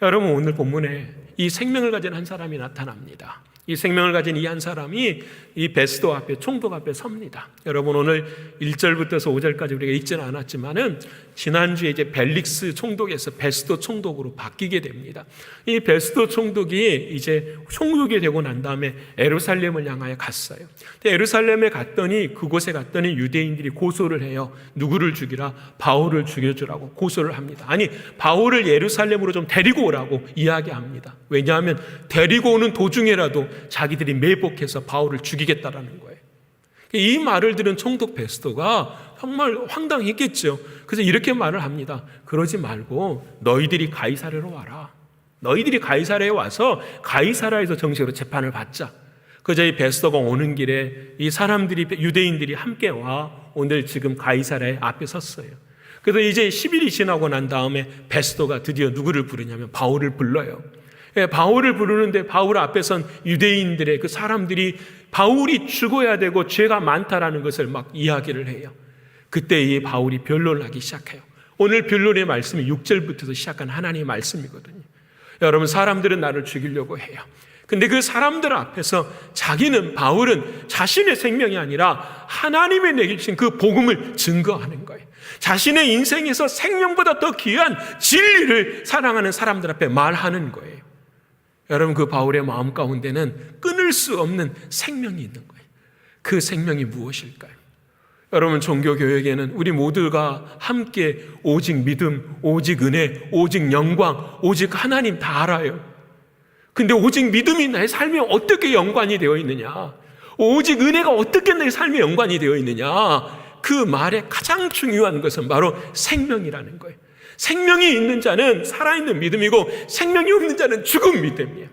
여러분, 오늘 본문에 이 생명을 가진 한 사람이 나타납니다. 이 생명을 가진 이 한 사람이 이 베스도 앞에, 총독 앞에 섭니다. 여러분, 오늘 1절부터 5절까지 우리가 읽지는 않았지만은 지난주에 이제 벨릭스 총독에서 베스도 총독으로 바뀌게 됩니다. 이 베스도 총독이 이제 총독이 되고 난 다음에 예루살렘을 향하여 갔어요. 예루살렘에 갔더니, 그곳에 갔더니 유대인들이 고소를 해요. 누구를 죽이라? 바울을 죽여주라고 고소를 합니다. 아니, 바울을 예루살렘으로 좀 데리고 오라고 이야기합니다. 왜냐하면 데리고 오는 도중에라도 자기들이 매복해서 바울을 죽이겠다라는 거예요. 이 말을 들은 총독 베스토가 정말 황당했겠죠. 그래서 이렇게 말을 합니다. 그러지 말고 너희들이 가이사랴로 와라. 너희들이 가이사랴에 와서 가이사랴에서 정식으로 재판을 받자. 그저 이 베스토가 오는 길에 이 사람들이, 유대인들이 함께 와 오늘 지금 가이사랴 앞에 섰어요. 그래서 이제 10일이 지나고 난 다음에 베스토가 드디어 누구를 부르냐면 바울을 불러요. 바울을 부르는데 바울 앞에 선 유대인들의 그 사람들이 바울이 죽어야 되고 죄가 많다라는 것을 막 이야기를 해요. 그때 이 바울이 변론을 하기 시작해요. 오늘 변론의 말씀이 6절부터 시작한 하나님의 말씀이거든요. 여러분, 사람들은 나를 죽이려고 해요. 근데 그 사람들 앞에서 바울은 자신의 생명이 아니라 하나님의 내게 주신 그 복음을 증거하는 거예요. 자신의 인생에서 생명보다 더 귀한 진리를 사랑하는 사람들 앞에 말하는 거예요. 여러분, 그 바울의 마음 가운데는 끊을 수 없는 생명이 있는 거예요. 그 생명이 무엇일까요? 여러분, 종교교육에는 우리 모두가 함께 오직 믿음, 오직 은혜, 오직 영광, 오직 하나님 다 알아요. 근데 오직 믿음이 나의 삶에 어떻게 연관이 되어 있느냐? 오직 은혜가 어떻게 내 삶에 연관이 되어 있느냐? 그 말의 가장 중요한 것은 바로 생명이라는 거예요. 생명이 있는 자는 살아있는 믿음이고 생명이 없는 자는 죽은 믿음이에요.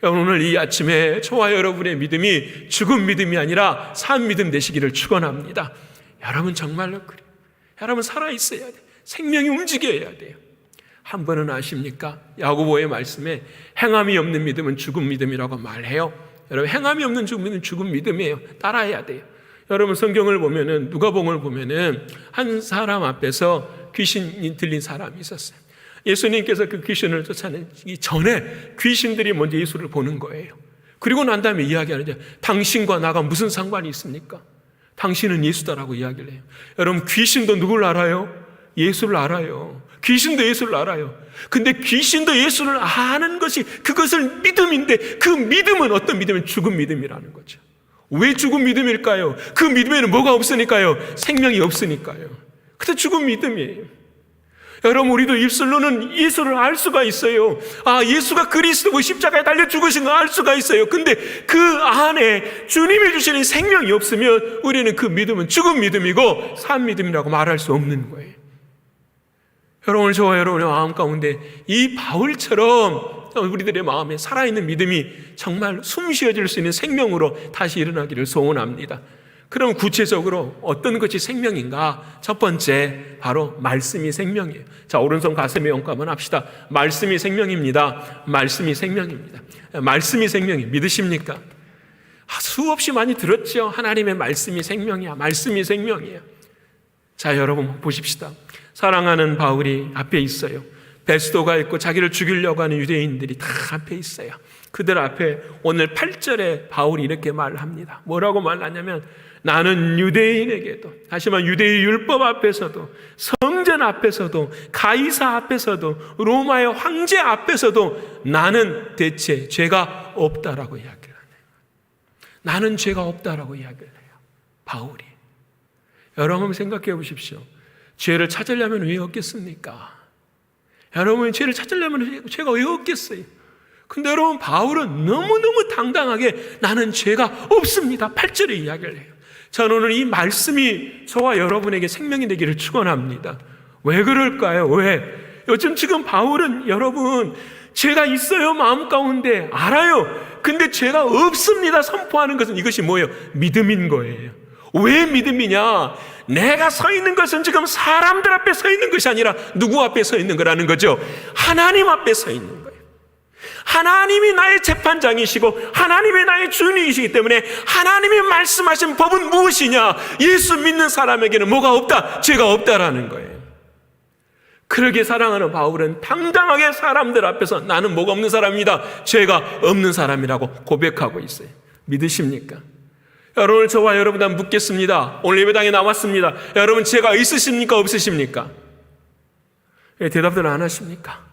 오늘 이 아침에 저와 여러분의 믿음이 죽은 믿음이 아니라 산 믿음 되시기를 축원합니다. 여러분 정말로 그래요. 여러분 살아있어야 돼요. 생명이 움직여야 돼요. 한 번은 아십니까? 야고보의 말씀에 행함이 없는 믿음은 죽은 믿음이라고 말해요. 여러분, 행함이 없는 믿음은 죽은 믿음이에요. 따라해야 돼요. 여러분, 성경을 보면은, 누가복음을 보면은 한 사람 앞에서 귀신이 들린 사람이 있었어요. 예수님께서 그 귀신을 쫓아내기 전에 귀신들이 먼저 예수를 보는 거예요. 그리고 난 다음에 이야기하는데, 당신과 나가 무슨 상관이 있습니까? 당신은 예수다라고 이야기를 해요. 여러분, 귀신도 누구를 알아요? 예수를 알아요. 귀신도 예수를 알아요. 근데 귀신도 예수를 아는 것이 그것을 믿음인데, 그 믿음은 어떤 믿음이면 죽은 믿음이라는 거죠. 왜 죽은 믿음일까요? 그 믿음에는 뭐가 없으니까요? 생명이 없으니까요. 그래서 죽은 믿음이에요. 여러분, 우리도 입술로는 예수를 알 수가 있어요. 예수가 그리스도고 십자가에 달려 죽으신 거 알 수가 있어요. 근데 그 안에 주님이 주시는 생명이 없으면 우리는 그 믿음은 죽은 믿음이고 산 믿음이라고 말할 수 없는 거예요. 여러분, 저와 여러분의 마음 가운데 이 바울처럼 우리들의 마음에 살아있는 믿음이 정말 숨 쉬어질 수 있는 생명으로 다시 일어나기를 소원합니다. 그럼 구체적으로 어떤 것이 생명인가? 첫 번째, 바로 말씀이 생명이에요. 자, 오른손 가슴에 얹고 한번 합시다. 말씀이 생명입니다. 말씀이 생명입니다. 말씀이 생명이 믿으십니까? 수없이 많이 들었죠. 하나님의 말씀이 생명이야. 말씀이 생명이야. 자, 여러분 보십시다. 사랑하는 바울이 앞에 있어요. 베스도가 있고 자기를 죽이려고 하는 유대인들이 다 앞에 있어요. 그들 앞에 오늘 8절에 바울이 이렇게 말합니다. 뭐라고 말하냐면, 나는 유대인에게도, 다시 말하면 유대의 율법 앞에서도, 성전 앞에서도, 가이사 앞에서도, 로마의 황제 앞에서도 나는 대체 죄가 없다라고 이야기를 하네요. 나는 죄가 없다라고 이야기를 해요. 바울이. 여러분 생각해 보십시오. 죄를 찾으려면 왜 없겠습니까? 여러분, 죄를 찾으려면 죄가 왜 없겠어요? 근데 여러분, 바울은 너무너무 당당하게 나는 죄가 없습니다. 8절에 이야기를 해요. 저는 오늘 이 말씀이 저와 여러분에게 생명이 되기를 축원합니다. 왜 그럴까요? 왜? 요즘 지금 바울은 여러분, 죄가 있어요. 마음 가운데 알아요. 근데 죄가 없습니다. 선포하는 것은 이것이 뭐예요? 믿음인 거예요. 왜 믿음이냐? 내가 서 있는 것은 지금 사람들 앞에 서 있는 것이 아니라 누구 앞에 서 있는 거라는 거죠? 하나님 앞에 서 있는 거예요. 하나님이 나의 재판장이시고 하나님이 나의 주인이시기 때문에 하나님이 말씀하신 법은 무엇이냐? 예수 믿는 사람에게는 뭐가 없다? 죄가 없다라는 거예요. 그러게 사랑하는 바울은 당당하게 사람들 앞에서 나는 뭐가 없는 사람입니다. 죄가 없는 사람이라고 고백하고 있어요. 믿으십니까? 여러분, 저와 여러분한테 묻겠습니다. 오늘 예배당에 나왔습니다. 여러분, 죄가 있으십니까? 없으십니까? 대답들 안 하십니까?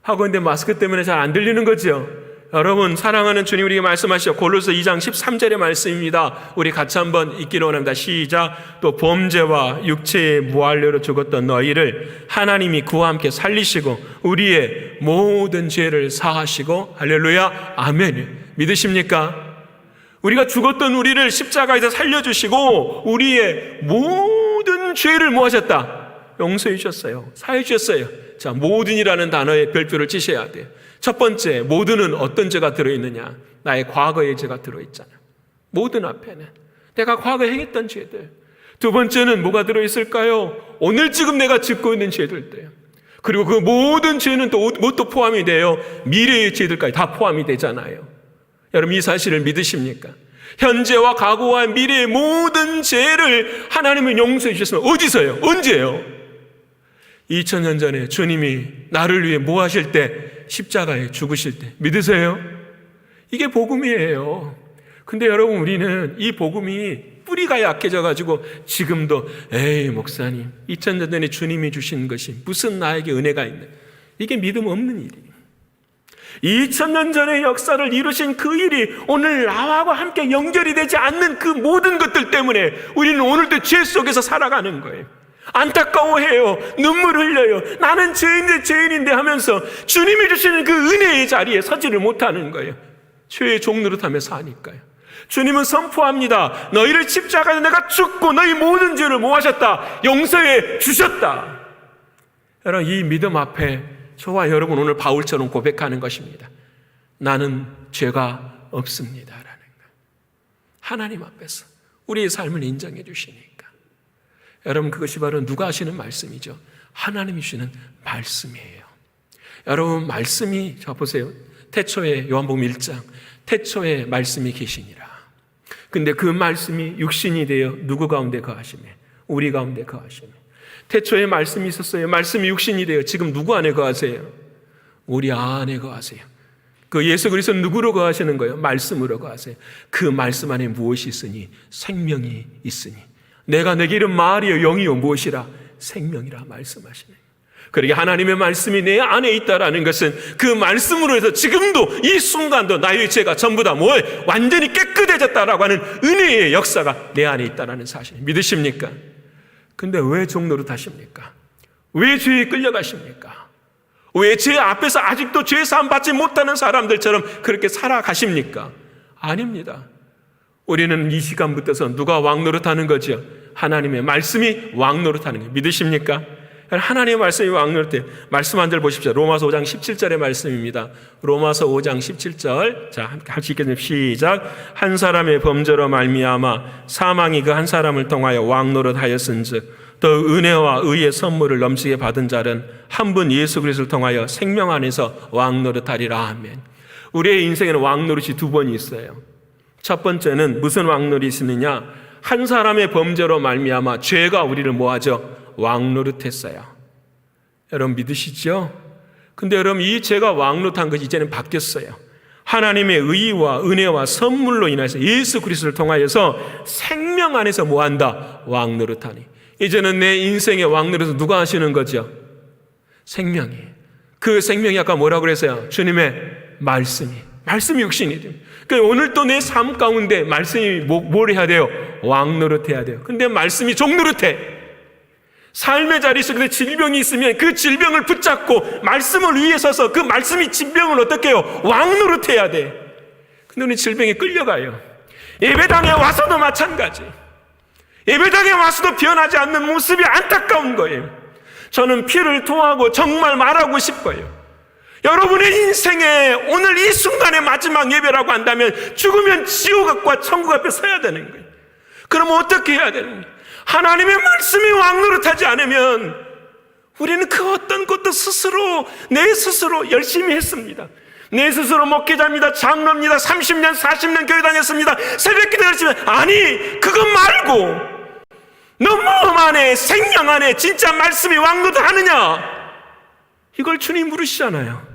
하고 있는데 마스크 때문에 잘 안 들리는 거죠. 여러분, 사랑하는 주님 우리에게 말씀하시죠. 골로새 2장 13절의 말씀입니다. 우리 같이 한번 읽기로 원합니다. 시작. 또 범죄와 육체의 무할례로 죽었던 너희를 하나님이 그와 함께 살리시고 우리의 모든 죄를 사하시고, 할렐루야, 아멘. 믿으십니까? 우리가 죽었던 우리를 십자가에서 살려주시고 우리의 모든 죄를 뭐 하셨다? 용서해 주셨어요. 사해 주셨어요. 자, 모든이라는 단어에 별표를 치셔야 돼요. 첫 번째, 모든은 어떤 죄가 들어있느냐? 나의 과거의 죄가 들어있잖아. 모든 앞에는 내가 과거에 행했던 죄들. 두 번째는 뭐가 들어있을까요? 오늘 지금 내가 짓고 있는 죄들도요. 그리고 그 모든 죄는 또 뭣도 포함이 돼요? 미래의 죄들까지 다 포함이 되잖아요. 여러분 이 사실을 믿으십니까? 현재와 과거와 미래의 모든 죄를 하나님은 용서해 주셨으면 어디서요? 언제요? 2000년 전에 주님이 나를 위해 뭐 하실 때? 십자가에 죽으실 때. 믿으세요? 이게 복음이에요. 근데 여러분 우리는 이 복음이 뿌리가 약해져가지고 지금도 에이 목사님 2000년 전에 주님이 주신 것이 무슨 나에게 은혜가 있는, 이게 믿음 없는 일이에요. 2000년 전의 역사를 이루신 그 일이 오늘 나와 함께 연결이 되지 않는 그 모든 것들 때문에 우리는 오늘도 죄 속에서 살아가는 거예요. 안타까워해요. 눈물 흘려요. 나는 죄인인데 하면서 주님이 주시는 그 은혜의 자리에 서지를 못하는 거예요. 죄의 종노릇하며 사니까요. 주님은 선포합니다. 너희를 십자가에 내가 죽고 너희 모든 죄를 뭐 하셨다? 용서해 주셨다. 여러분 이 믿음 앞에 저와 여러분 오늘 바울처럼 고백하는 것입니다. 나는 죄가 없습니다 라는 것. 하나님 앞에서 우리의 삶을 인정해 주시니까. 여러분 그것이 바로 누가 하시는 말씀이죠? 하나님이 주시는 말씀이에요. 여러분 말씀이, 자 보세요. 태초에 요한복음 1장 태초에 말씀이 계시니라. 근데 그 말씀이 육신이 되어 누구 가운데 거하시며? 우리 가운데 거하시며. 태초에 말씀이 있었어요. 말씀이 육신이 되어 지금 누구 안에 거하세요? 우리 안에 거하세요. 그 예수 그리스도는 누구로 거하시는 거예요? 말씀으로 거하세요. 그 말씀 안에 무엇이 있으니? 생명이 있으니. 내가 내게 이른 말이여 영이여 무엇이라? 생명이라 말씀하시네. 그러게 하나님의 말씀이 내 안에 있다라는 것은 그 말씀으로 해서 지금도 이 순간도 나의 죄가 전부 다 완전히 깨끗해졌다라고 하는 은혜의 역사가 내 안에 있다라는 사실 믿으십니까? 근데 왜 종노릇 하십니까? 왜 죄에 끌려가십니까? 왜 죄 앞에서 아직도 죄 사함 받지 못하는 사람들처럼 그렇게 살아가십니까? 아닙니다. 우리는 이 시간부터서 누가 왕노릇하는 거죠? 하나님의 말씀이 왕노릇하는 거예요. 믿으십니까? 하나님의 말씀이 왕노릇해요. 말씀 한 절 보십시오. 로마서 5장 17절의 말씀입니다. 로마서 5장 17절. 자, 같이 읽겠습니다. 시작. 한 사람의 범죄로 말미암아 사망이 그 한 사람을 통하여 왕노릇하였은즉 더 은혜와 의의 선물을 넘치게 받은 자는 한 분 예수 그리스도를 통하여 생명 안에서 왕노릇하리라. 아멘. 우리의 인생에는 왕노릇이 두 번이 있어요. 첫 번째는 무슨 왕노릇이 있느냐? 한 사람의 범죄로 말미암아 죄가 우리를 뭐하죠? 왕노릇했어요. 여러분 믿으시죠? 근데 여러분 이 죄가 왕노릇한 것이 이제는 바뀌었어요. 하나님의 의와 은혜와 선물로 인해서 예수 그리스도를 통하여서 생명 안에서 뭐한다? 왕노릇하니. 이제는 내 인생의 왕노릇을 누가 하시는 거죠? 생명이. 그 생명이 아까 뭐라고 그랬어요? 주님의 말씀이 육신이 됩니다. 그러니까 오늘 또 내 삶 가운데 말씀이 뭘 해야 돼요? 왕노릇해야 돼요. 근데 말씀이 종노릇해. 삶의 자리 속에 질병이 있으면 그 질병을 붙잡고 말씀을 위해 서서 그 말씀이 질병을 어떻게 해요? 왕노릇해야 돼. 근데 우리 질병에 끌려가요. 예배당에 와서도 마찬가지. 예배당에 와서도 변하지 않는 모습이 안타까운 거예요. 저는 피를 토하고 정말 말하고 싶어요. 여러분의 인생에 오늘 이 순간의 마지막 예배라고 한다면 죽으면 지옥과 천국 앞에 서야 되는 거예요. 그럼 어떻게 해야 되는 거예요? 하나님의 말씀이 왕노릇하지 않으면 우리는 그 어떤 것도 내 스스로 열심히 했습니다. 내 스스로 목회자입니다. 장로입니다. 30년 40년 교회 다녔습니다. 새벽기도 열심히. 아니 그것 말고 너 마음 안에 생명 안에 진짜 말씀이 왕노릇하느냐? 이걸 주님 물으시잖아요.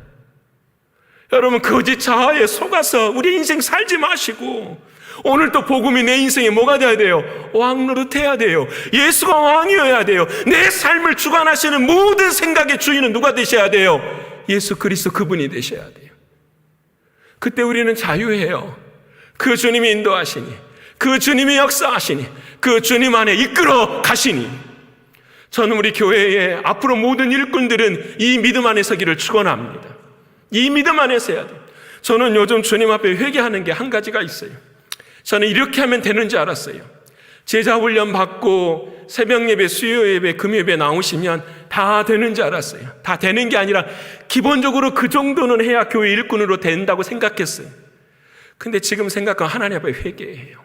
여러분 거짓 자아에 속아서 우리 인생 살지 마시고 오늘도 복음이 내 인생에 뭐가 돼야 돼요? 왕노릇해야 돼요. 예수가 왕이어야 돼요. 내 삶을 주관하시는 모든 생각의 주인은 누가 되셔야 돼요? 예수 그리스도 그분이 되셔야 돼요. 그때 우리는 자유해요. 그 주님이 인도하시니, 그 주님이 역사하시니, 그 주님 안에 이끌어 가시니. 저는 우리 교회의 앞으로 모든 일꾼들은 이 믿음 안에 서기를 축원합니다. 이 믿음 안에 서야 돼요. 저는 요즘 주님 앞에 회개하는 게 한 가지가 있어요. 저는 이렇게 하면 되는 줄 알았어요. 제자 훈련 받고 새벽 예배, 수요 예배, 금 예배 나오시면 다 되는 줄 알았어요. 다 되는 게 아니라 기본적으로 그 정도는 해야 교회 일꾼으로 된다고 생각했어요. 근데 지금 생각하면 하나님 앞에 회개해요.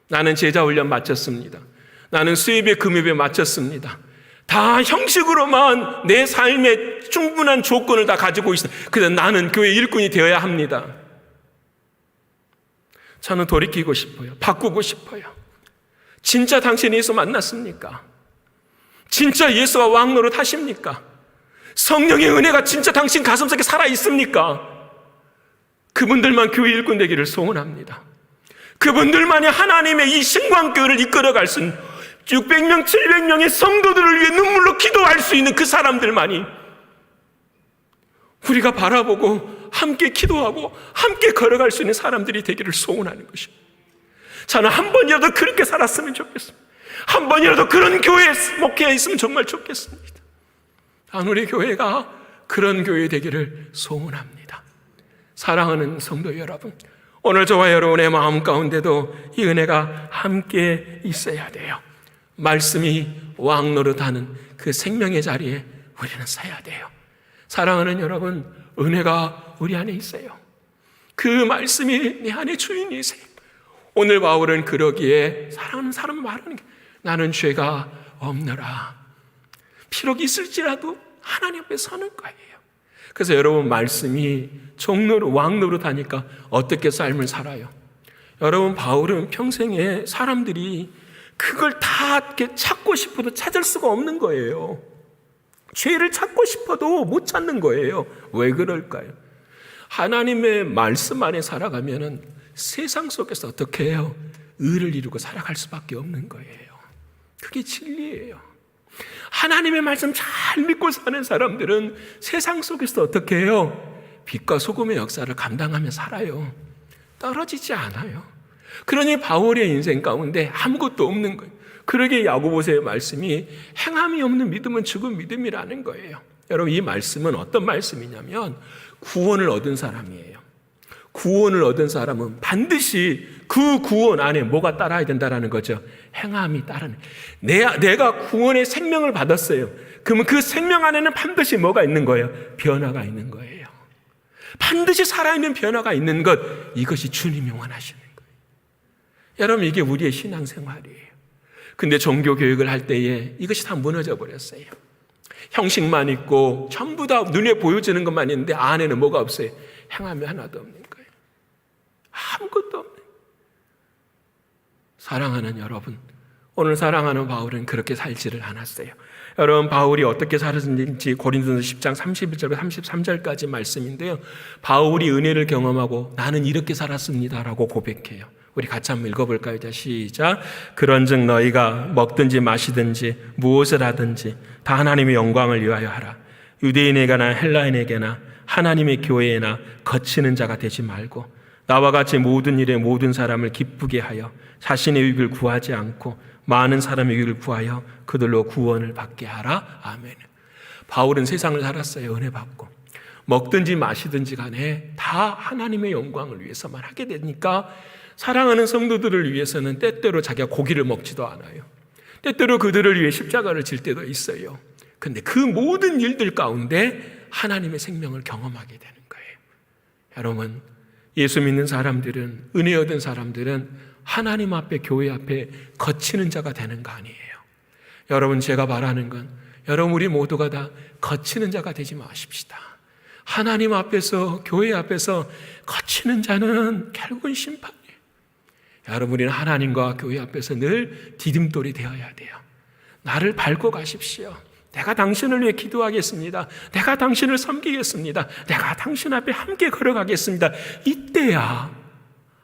나는 제자 훈련 마쳤습니다. 나는 수요 예배, 금 예배 마쳤습니다. 다 형식으로만 내 삶에 충분한 조건을 다 가지고 있어요. 그래서 나는 교회 일꾼이 되어야 합니다. 저는 돌이키고 싶어요. 바꾸고 싶어요. 진짜 당신이 예수 만났습니까? 진짜 예수가 왕노릇 하십니까? 성령의 은혜가 진짜 당신 가슴속에 살아있습니까? 그분들만 교회 일꾼 되기를 소원합니다. 그분들만이 하나님의 이 신광교회를 이끌어갈 수 있는 600명, 700명의 성도들을 위해 눈물로 기도할 수 있는 그 사람들만이 우리가 바라보고 함께 기도하고 함께 걸어갈 수 있는 사람들이 되기를 소원하는 것입니다. 저는 한 번이라도 그렇게 살았으면 좋겠습니다. 한 번이라도 그런 교회에 목회에 있으면 정말 좋겠습니다. 우리 교회가 그런 교회 되기를 소원합니다. 사랑하는 성도 여러분, 오늘 저와 여러분의 마음 가운데도 이 은혜가 함께 있어야 돼요. 말씀이 왕노릇하는 그 생명의 자리에 우리는 서야 돼요. 사랑하는 여러분, 은혜가 우리 안에 있어요. 그 말씀이 내 안에 주인이세요. 오늘 바울은 그러기에 사랑하는 사람 말하는 게 나는 죄가 없노라. 비록 있을지라도 하나님 앞에 서는 거예요. 그래서 여러분 말씀이 왕노릇하니까 어떻게 삶을 살아요? 여러분 바울은 평생에 사람들이 그걸 다 이렇게 찾고 싶어도 찾을 수가 없는 거예요. 죄를 찾고 싶어도 못 찾는 거예요. 왜 그럴까요? 하나님의 말씀 안에 살아가면은 세상 속에서 어떻게 해요? 의를 이루고 살아갈 수밖에 없는 거예요. 그게 진리예요. 하나님의 말씀 잘 믿고 사는 사람들은 세상 속에서 어떻게 해요? 빛과 소금의 역사를 감당하며 살아요. 떨어지지 않아요. 그러니 바울의 인생 가운데 아무것도 없는 거예요. 그러기에 야고보서의 말씀이 행함이 없는 믿음은 죽은 믿음이라는 거예요. 여러분 이 말씀은 어떤 말씀이냐면 구원을 얻은 사람이에요. 구원을 얻은 사람은 반드시 그 구원 안에 뭐가 따라야 된다는 거죠. 행함이 따르는. 내가 구원의 생명을 받았어요. 그러면 그 생명 안에는 반드시 뭐가 있는 거예요? 변화가 있는 거예요. 반드시 살아있는 변화가 있는 것, 이것이 주님이 원하시는 거예요. 여러분 이게 우리의 신앙생활이에요. 근데 종교교육을 할 때에 이것이 다 무너져 버렸어요. 형식만 있고 전부 다 눈에 보여지는 것만 있는데 안에는 뭐가 없어요? 행함이 하나도 없는 거예요. 아무것도 없네. 사랑하는 여러분, 오늘 사랑하는 바울은 그렇게 살지를 않았어요. 여러분 바울이 어떻게 살았는지 고린도서 10장 31절부터 33절까지 말씀인데요. 바울이 은혜를 경험하고 나는 이렇게 살았습니다라고 고백해요. 우리 같이 한번 읽어볼까요? 자, 시작. 그런즉 너희가 먹든지 마시든지 무엇을 하든지 다 하나님의 영광을 위하여 하라. 유대인에게나 헬라인에게나 하나님의 교회에나 거치는 자가 되지 말고 나와 같이 모든 일에 모든 사람을 기쁘게 하여 자신의 유익을 구하지 않고 많은 사람의 유익을 구하여 그들로 구원을 받게 하라. 아멘. 바울은 세상을 살았어요. 은혜 받고 먹든지 마시든지 간에 다 하나님의 영광을 위해서만 하게 되니까 사랑하는 성도들을 위해서는 때때로 자기가 고기를 먹지도 않아요. 때때로 그들을 위해 십자가를 질 때도 있어요. 근데 그 모든 일들 가운데 하나님의 생명을 경험하게 되는 거예요. 여러분 예수 믿는 사람들은, 은혜 얻은 사람들은 하나님 앞에, 교회 앞에 거치는 자가 되는 거 아니에요. 여러분 제가 바라는 건 여러분 우리 모두가 다 거치는 자가 되지 마십시다. 하나님 앞에서, 교회 앞에서 거치는 자는 결국은 심판이에요. 여러분 우리는 하나님과 교회 앞에서 늘 디딤돌이 되어야 돼요. 나를 밟고 가십시오. 내가 당신을 위해 기도하겠습니다. 내가 당신을 섬기겠습니다. 내가 당신 앞에 함께 걸어가겠습니다. 이때야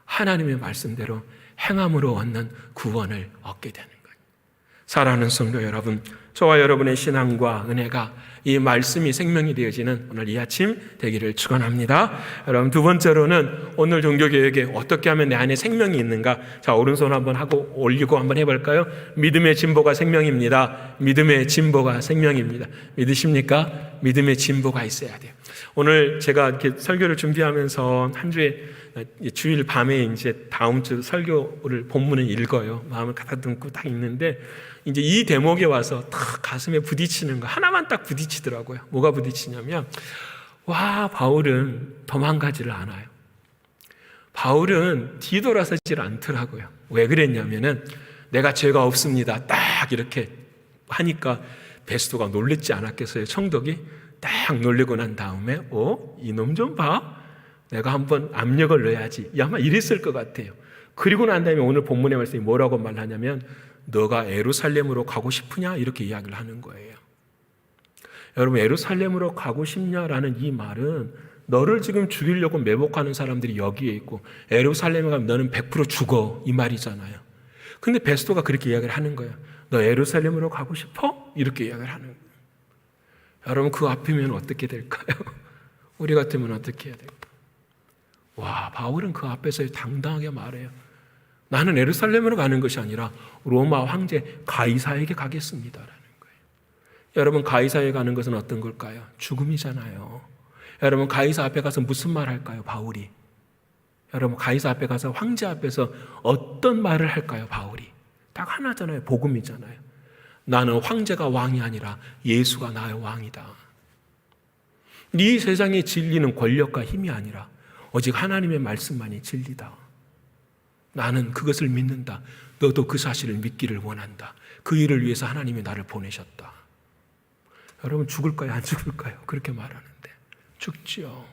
하나님의 말씀대로 행함으로 얻는 구원을 얻게 되는 거예요. 사랑하는 성도 여러분, 저와 여러분의 신앙과 은혜가 이 말씀이 생명이 되어지는 오늘 이 아침 되기를 축원합니다. 여러분, 두 번째로는 오늘 종교개혁에 어떻게 하면 내 안에 생명이 있는가? 자, 오른손 한번 하고 올리고 한번 해볼까요? 믿음의 진보가 생명입니다. 믿음의 진보가 생명입니다. 믿으십니까? 믿음의 진보가 있어야 돼요. 오늘 제가 이렇게 설교를 준비하면서 한 주에 주일 밤에 이제 다음 주 설교를 본문을 읽어요. 마음을 가다듬고 딱 읽는데 이제 이 대목에 와서 딱 가슴에 부딪히는 거 하나만 딱 부딪히더라고요. 뭐가 부딪히냐면, 와, 바울은 도망가지를 않아요. 바울은 뒤돌아서지를 않더라고요. 왜 그랬냐면은 내가 죄가 없습니다. 딱 이렇게 하니까 베스도가 놀랬지 않았겠어요? 청독이 딱 놀리고 난 다음에 이놈 좀 봐. 내가 한번 압력을 넣어야지. 아마 이랬을 것 같아요. 그리고 난 다음에 오늘 본문의 말씀이 뭐라고 말하냐면 너가 예루살렘으로 가고 싶으냐? 이렇게 이야기를 하는 거예요. 여러분, 예루살렘으로 가고 싶냐라는 이 말은 너를 지금 죽이려고 매복하는 사람들이 여기에 있고 예루살렘에 가면 너는 100% 죽어 이 말이잖아요. 근데 베스도가 그렇게 이야기를 하는 거예요. 너 예루살렘으로 가고 싶어? 이렇게 이야기를 하는 거예요. 여러분, 그 앞이면 어떻게 될까요? 우리 같으면 어떻게 해야 될까요? 와, 바울은 그 앞에서 당당하게 말해요. 나는 예루살렘으로 가는 것이 아니라 로마 황제 가이사에게 가겠습니다라는 거예요. 여러분, 가이사에 가는 것은 어떤 걸까요? 죽음이잖아요. 여러분, 가이사 앞에 가서 무슨 말 할까요? 바울이. 여러분, 가이사 앞에 가서 황제 앞에서 어떤 말을 할까요? 바울이. 딱 하나잖아요. 복음이잖아요. 나는 황제가 왕이 아니라 예수가 나의 왕이다. 이 세상의 진리는 권력과 힘이 아니라 오직 하나님의 말씀만이 진리다. 나는 그것을 믿는다. 너도 그 사실을 믿기를 원한다. 그 일을 위해서 하나님이 나를 보내셨다. 여러분, 죽을까요? 안 죽을까요? 그렇게 말하는데 죽지요.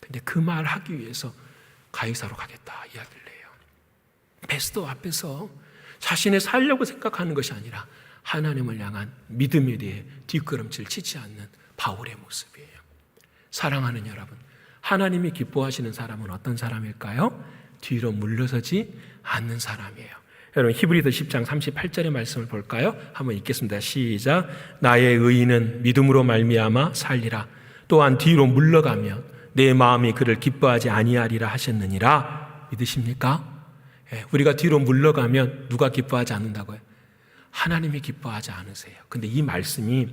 근데 그 말 하기 위해서 가이사로 가겠다 이야기를 해요. 베스도 앞에서 자신의 살려고 생각하는 것이 아니라 하나님을 향한 믿음에 대해 뒷걸음질 치지 않는 바울의 모습이에요. 사랑하는 여러분, 하나님이 기뻐하시는 사람은 어떤 사람일까요? 뒤로 물러서지 않는 사람이에요. 여러분, 히브리서 10장 38절의 말씀을 볼까요? 한번 읽겠습니다. 시작. 나의 의인은 믿음으로 말미암아 살리라. 또한 뒤로 물러가면 내 마음이 그를 기뻐하지 아니하리라 하셨느니라. 믿으십니까? 우리가 뒤로 물러가면 누가 기뻐하지 않는다고요? 하나님이 기뻐하지 않으세요. 근데 이 말씀이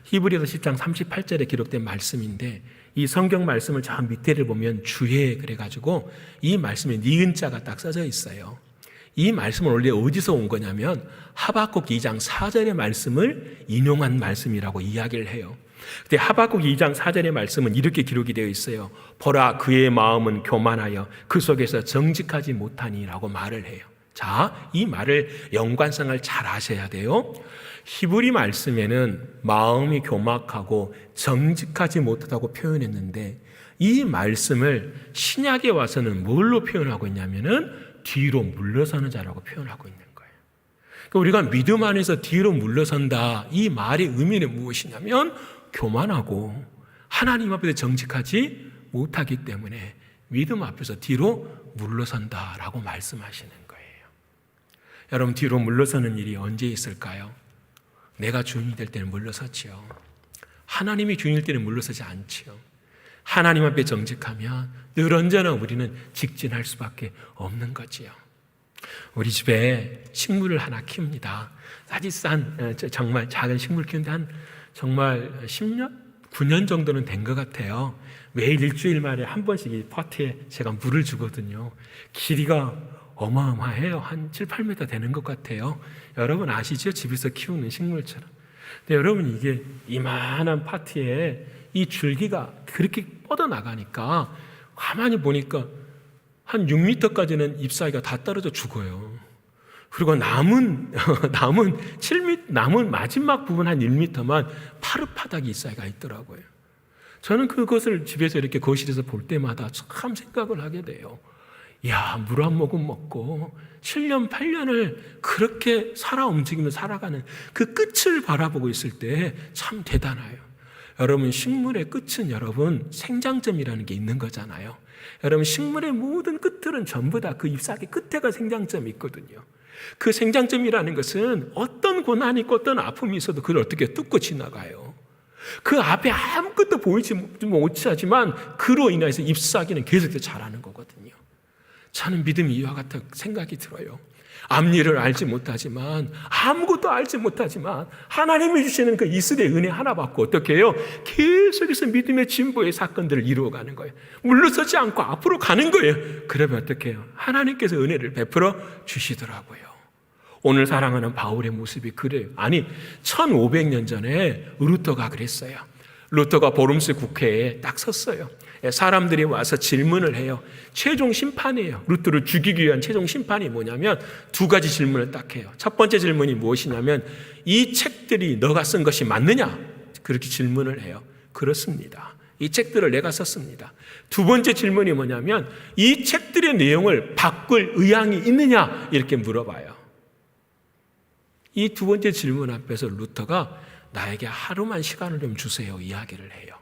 히브리서 10장 38절에 기록된 말씀인데 이 성경 말씀을 저 밑에를 보면 주에 그래가지고 이 말씀에 니은자가 딱 써져 있어요. 이 말씀은 원래 어디서 온 거냐면 하박국 2장 4절의 말씀을 인용한 말씀이라고 이야기를 해요. 근데 하박국 2장 4절의 말씀은 이렇게 기록이 되어 있어요. 보라, 그의 마음은 교만하여 그 속에서 정직하지 못하니라고 말을 해요. 자, 이 말을 연관성을 잘 아셔야 돼요. 히브리 말씀에는 마음이 교막하고 정직하지 못하다고 표현했는데 이 말씀을 신약에 와서는 뭘로 표현하고 있냐면은 뒤로 물러서는 자라고 표현하고 있는 거예요. 그러니까 우리가 믿음 안에서 뒤로 물러선다, 이 말의 의미는 무엇이냐면 교만하고 하나님 앞에서 정직하지 못하기 때문에 믿음 앞에서 뒤로 물러선다라고 말씀하시는 거예요. 여러분, 뒤로 물러서는 일이 언제 있을까요? 내가 주인이 될 때는 물러섰지요. 하나님이 주인일 때는 물러서지 않지요. 하나님 앞에 정직하면 늘 언제나 우리는 직진할 수밖에 없는 거지요. 우리 집에 식물을 하나 키웁니다. 사실상 정말 작은 식물 키우는데 한 정말 10년? 9년 정도는 된 것 같아요. 매일 일주일만에 한 번씩 이 파트에 제가 물을 주거든요. 길이가 어마어마해요. 한 7, 8m 되는 것 같아요. 여러분 아시죠? 집에서 키우는 식물처럼. 근데 여러분, 이게 이만한 파트에 이 줄기가 그렇게 뻗어나가니까 가만히 보니까 한 6m까지는 잎사귀가 다 떨어져 죽어요. 그리고 남은 7m, 남은 마지막 부분 한 1m만 파릇파닥이 잎사귀가 있더라고요. 저는 그것을 집에서 이렇게 거실에서 볼 때마다 참 생각을 하게 돼요. 야, 물 한 모금 먹고 7년, 8년을 그렇게 살아 움직이며 살아가는 그 끝을 바라보고 있을 때 참 대단해요. 여러분, 식물의 끝은 여러분 생장점이라는 게 있는 거잖아요. 여러분, 식물의 모든 끝들은 전부 다 그 잎사귀 끝에가 생장점이 있거든요. 그 생장점이라는 것은 어떤 고난이 있고 어떤 아픔이 있어도 그걸 어떻게 뚫고 지나가요. 그 앞에 아무것도 보이지 못하지만 그로 인해서 잎사귀는 계속 자라는 거거든요. 저는 믿음이 이와 같은 생각이 들어요. 앞일을 알지 못하지만, 아무것도 알지 못하지만 하나님이 주시는 그 이슬의 은혜 하나 받고 어떻게 해요? 계속해서 믿음의 진보의 사건들을 이루어가는 거예요. 물러서지 않고 앞으로 가는 거예요. 그러면 어떻게 해요? 하나님께서 은혜를 베풀어 주시더라고요. 오늘 사랑하는 바울의 모습이 그래요. 아니, 1500년 전에 루터가 그랬어요. 루터가 보름스 국회에 딱 섰어요. 사람들이 와서 질문을 해요. 최종 심판이에요. 루터를 죽이기 위한 최종 심판이 뭐냐면 두 가지 질문을 딱 해요. 첫 번째 질문이 무엇이냐면 이 책들이 너가 쓴 것이 맞느냐? 그렇게 질문을 해요. 그렇습니다. 이 책들을 내가 썼습니다. 두 번째 질문이 뭐냐면 이 책들의 내용을 바꿀 의향이 있느냐? 이렇게 물어봐요. 이 두 번째 질문 앞에서 루터가 나에게 하루만 시간을 좀 주세요 이야기를 해요.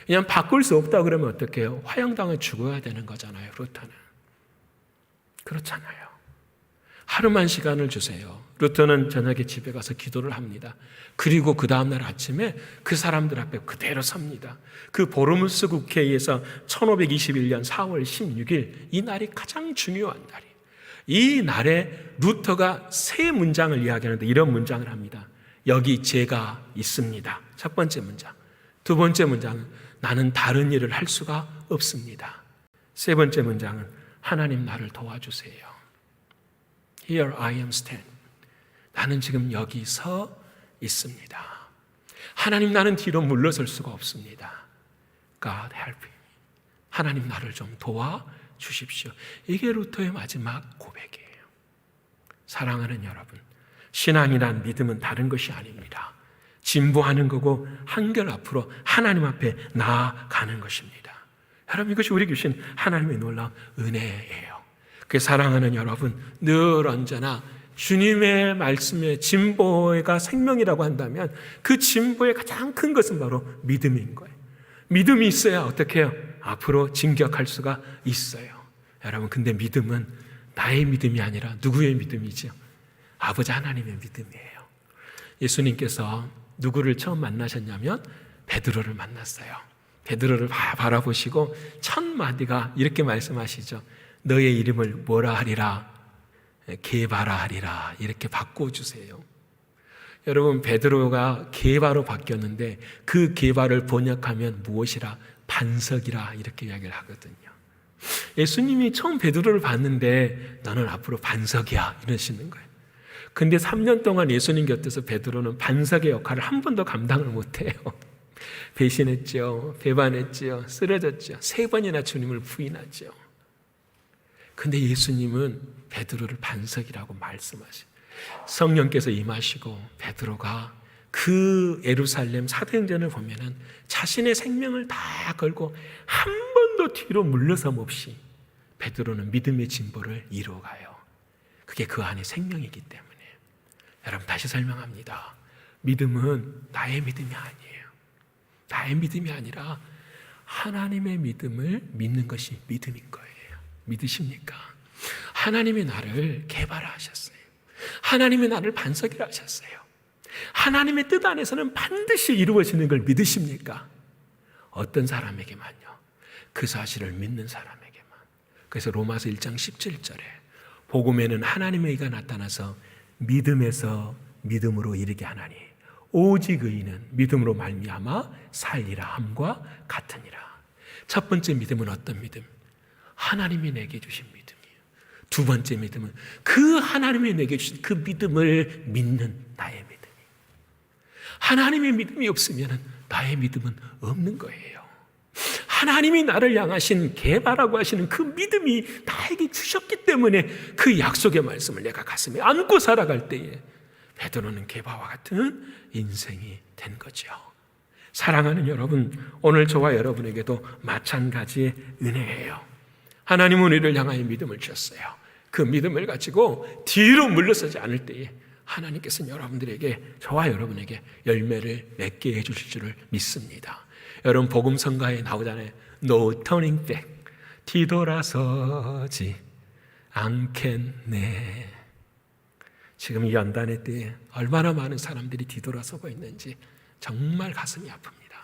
그냥 바꿀 수 없다 그러면 어떻게 해요? 화형당해 죽어야 되는 거잖아요. 루터는. 그렇잖아요. 하루만 시간을 주세요. 루터는 저녁에 집에 가서 기도를 합니다. 그리고 그 다음날 아침에 그 사람들 앞에 그대로 섭니다. 그 보르무스 국회에서 1521년 4월 16일 이 날이 가장 중요한 날이에요. 이 날에 루터가 세 문장을 이야기하는데 이런 문장을 합니다. 여기 제가 있습니다. 첫 번째 문장. 두 번째 문장은 나는 다른 일을 할 수가 없습니다. 세 번째 문장은 하나님 나를 도와주세요. Here I am stand. 나는 지금 여기 서 있습니다. 하나님 나는 뒤로 물러설 수가 없습니다. God help me. 하나님 나를 좀 도와주십시오. 이게 루터의 마지막 고백이에요. 사랑하는 여러분, 신앙이란 믿음은 다른 것이 아닙니다. 진보하는 거고 한결 앞으로 하나님 앞에 나아가는 것입니다. 여러분, 이것이 우리 주신 하나님의 놀라운 은혜예요. 그 사랑하는 여러분, 늘 언제나 주님의 말씀의 진보가 생명이라고 한다면 그 진보의 가장 큰 것은 바로 믿음인 거예요. 믿음이 있어야 어떻게 해요? 앞으로 진격할 수가 있어요. 여러분, 근데 믿음은 나의 믿음이 아니라 누구의 믿음이죠? 아버지 하나님의 믿음이에요. 예수님께서 누구를 처음 만나셨냐면 베드로를 만났어요. 베드로를 바라보시고 첫 마디가 이렇게 말씀하시죠. 너의 이름을 뭐라 하리라? 게바라 하리라. 이렇게 바꿔주세요. 여러분, 베드로가 게바로 바뀌었는데 그 게바를 번역하면 무엇이라? 반석이라 이렇게 이야기를 하거든요. 예수님이 처음 베드로를 봤는데 너는 앞으로 반석이야 이러시는 거예요. 근데 3년 동안 예수님 곁에서 베드로는 반석의 역할을 한 번도 감당을 못해요. 배신했죠. 배반했죠. 쓰러졌죠. 3번이나 주님을 부인하죠. 근데 예수님은 베드로를 반석이라고 말씀하시고 성령께서 임하시고 베드로가 그 예루살렘 사도행전을 보면은 자신의 생명을 다 걸고 한 번도 뒤로 물러섬 없이 베드로는 믿음의 진보를 이루어가요. 그게 그 안에 생명이기 때문에. 여러분, 다시 설명합니다. 믿음은 나의 믿음이 아니에요. 나의 믿음이 아니라 하나님의 믿음을 믿는 것이 믿음인 거예요. 믿으십니까? 하나님이 나를 개발하셨어요. 하나님이 나를 반석이라 하셨어요. 하나님의 뜻 안에서는 반드시 이루어지는 걸 믿으십니까? 어떤 사람에게만요? 그 사실을 믿는 사람에게만. 그래서 로마서 1장 17절에 복음에는 하나님의 의가 나타나서 믿음에서 믿음으로 이르게 하나니 오직 의인은 믿음으로 말미암아 살리라 함과 같으니라. 첫 번째 믿음은 어떤 믿음? 하나님이 내게 주신 믿음이에요. 두 번째 믿음은 그 하나님이 내게 주신 그 믿음을 믿는 나의 믿음이에요. 하나님의 믿음이 없으면 나의 믿음은 없는 거예요. 하나님이 나를 향하신 개바라고 하시는 그 믿음이 나에게 주셨기 때문에 그 약속의 말씀을 내가 가슴에 안고 살아갈 때에 베드로는 개바와 같은 인생이 된 거죠. 사랑하는 여러분, 오늘 저와 여러분에게도 마찬가지의 은혜예요. 하나님은 우리를 향하여 믿음을 주셨어요. 그 믿음을 가지고 뒤로 물러서지 않을 때에 하나님께서는 여러분들에게, 저와 여러분에게 열매를 맺게 해주실 줄을 믿습니다. 여러분 복음성가에 나오잖아요. No turning back. 뒤돌아서지 않겠네. 지금 이 연단의 때에 얼마나 많은 사람들이 뒤돌아서고 있는지 정말 가슴이 아픕니다.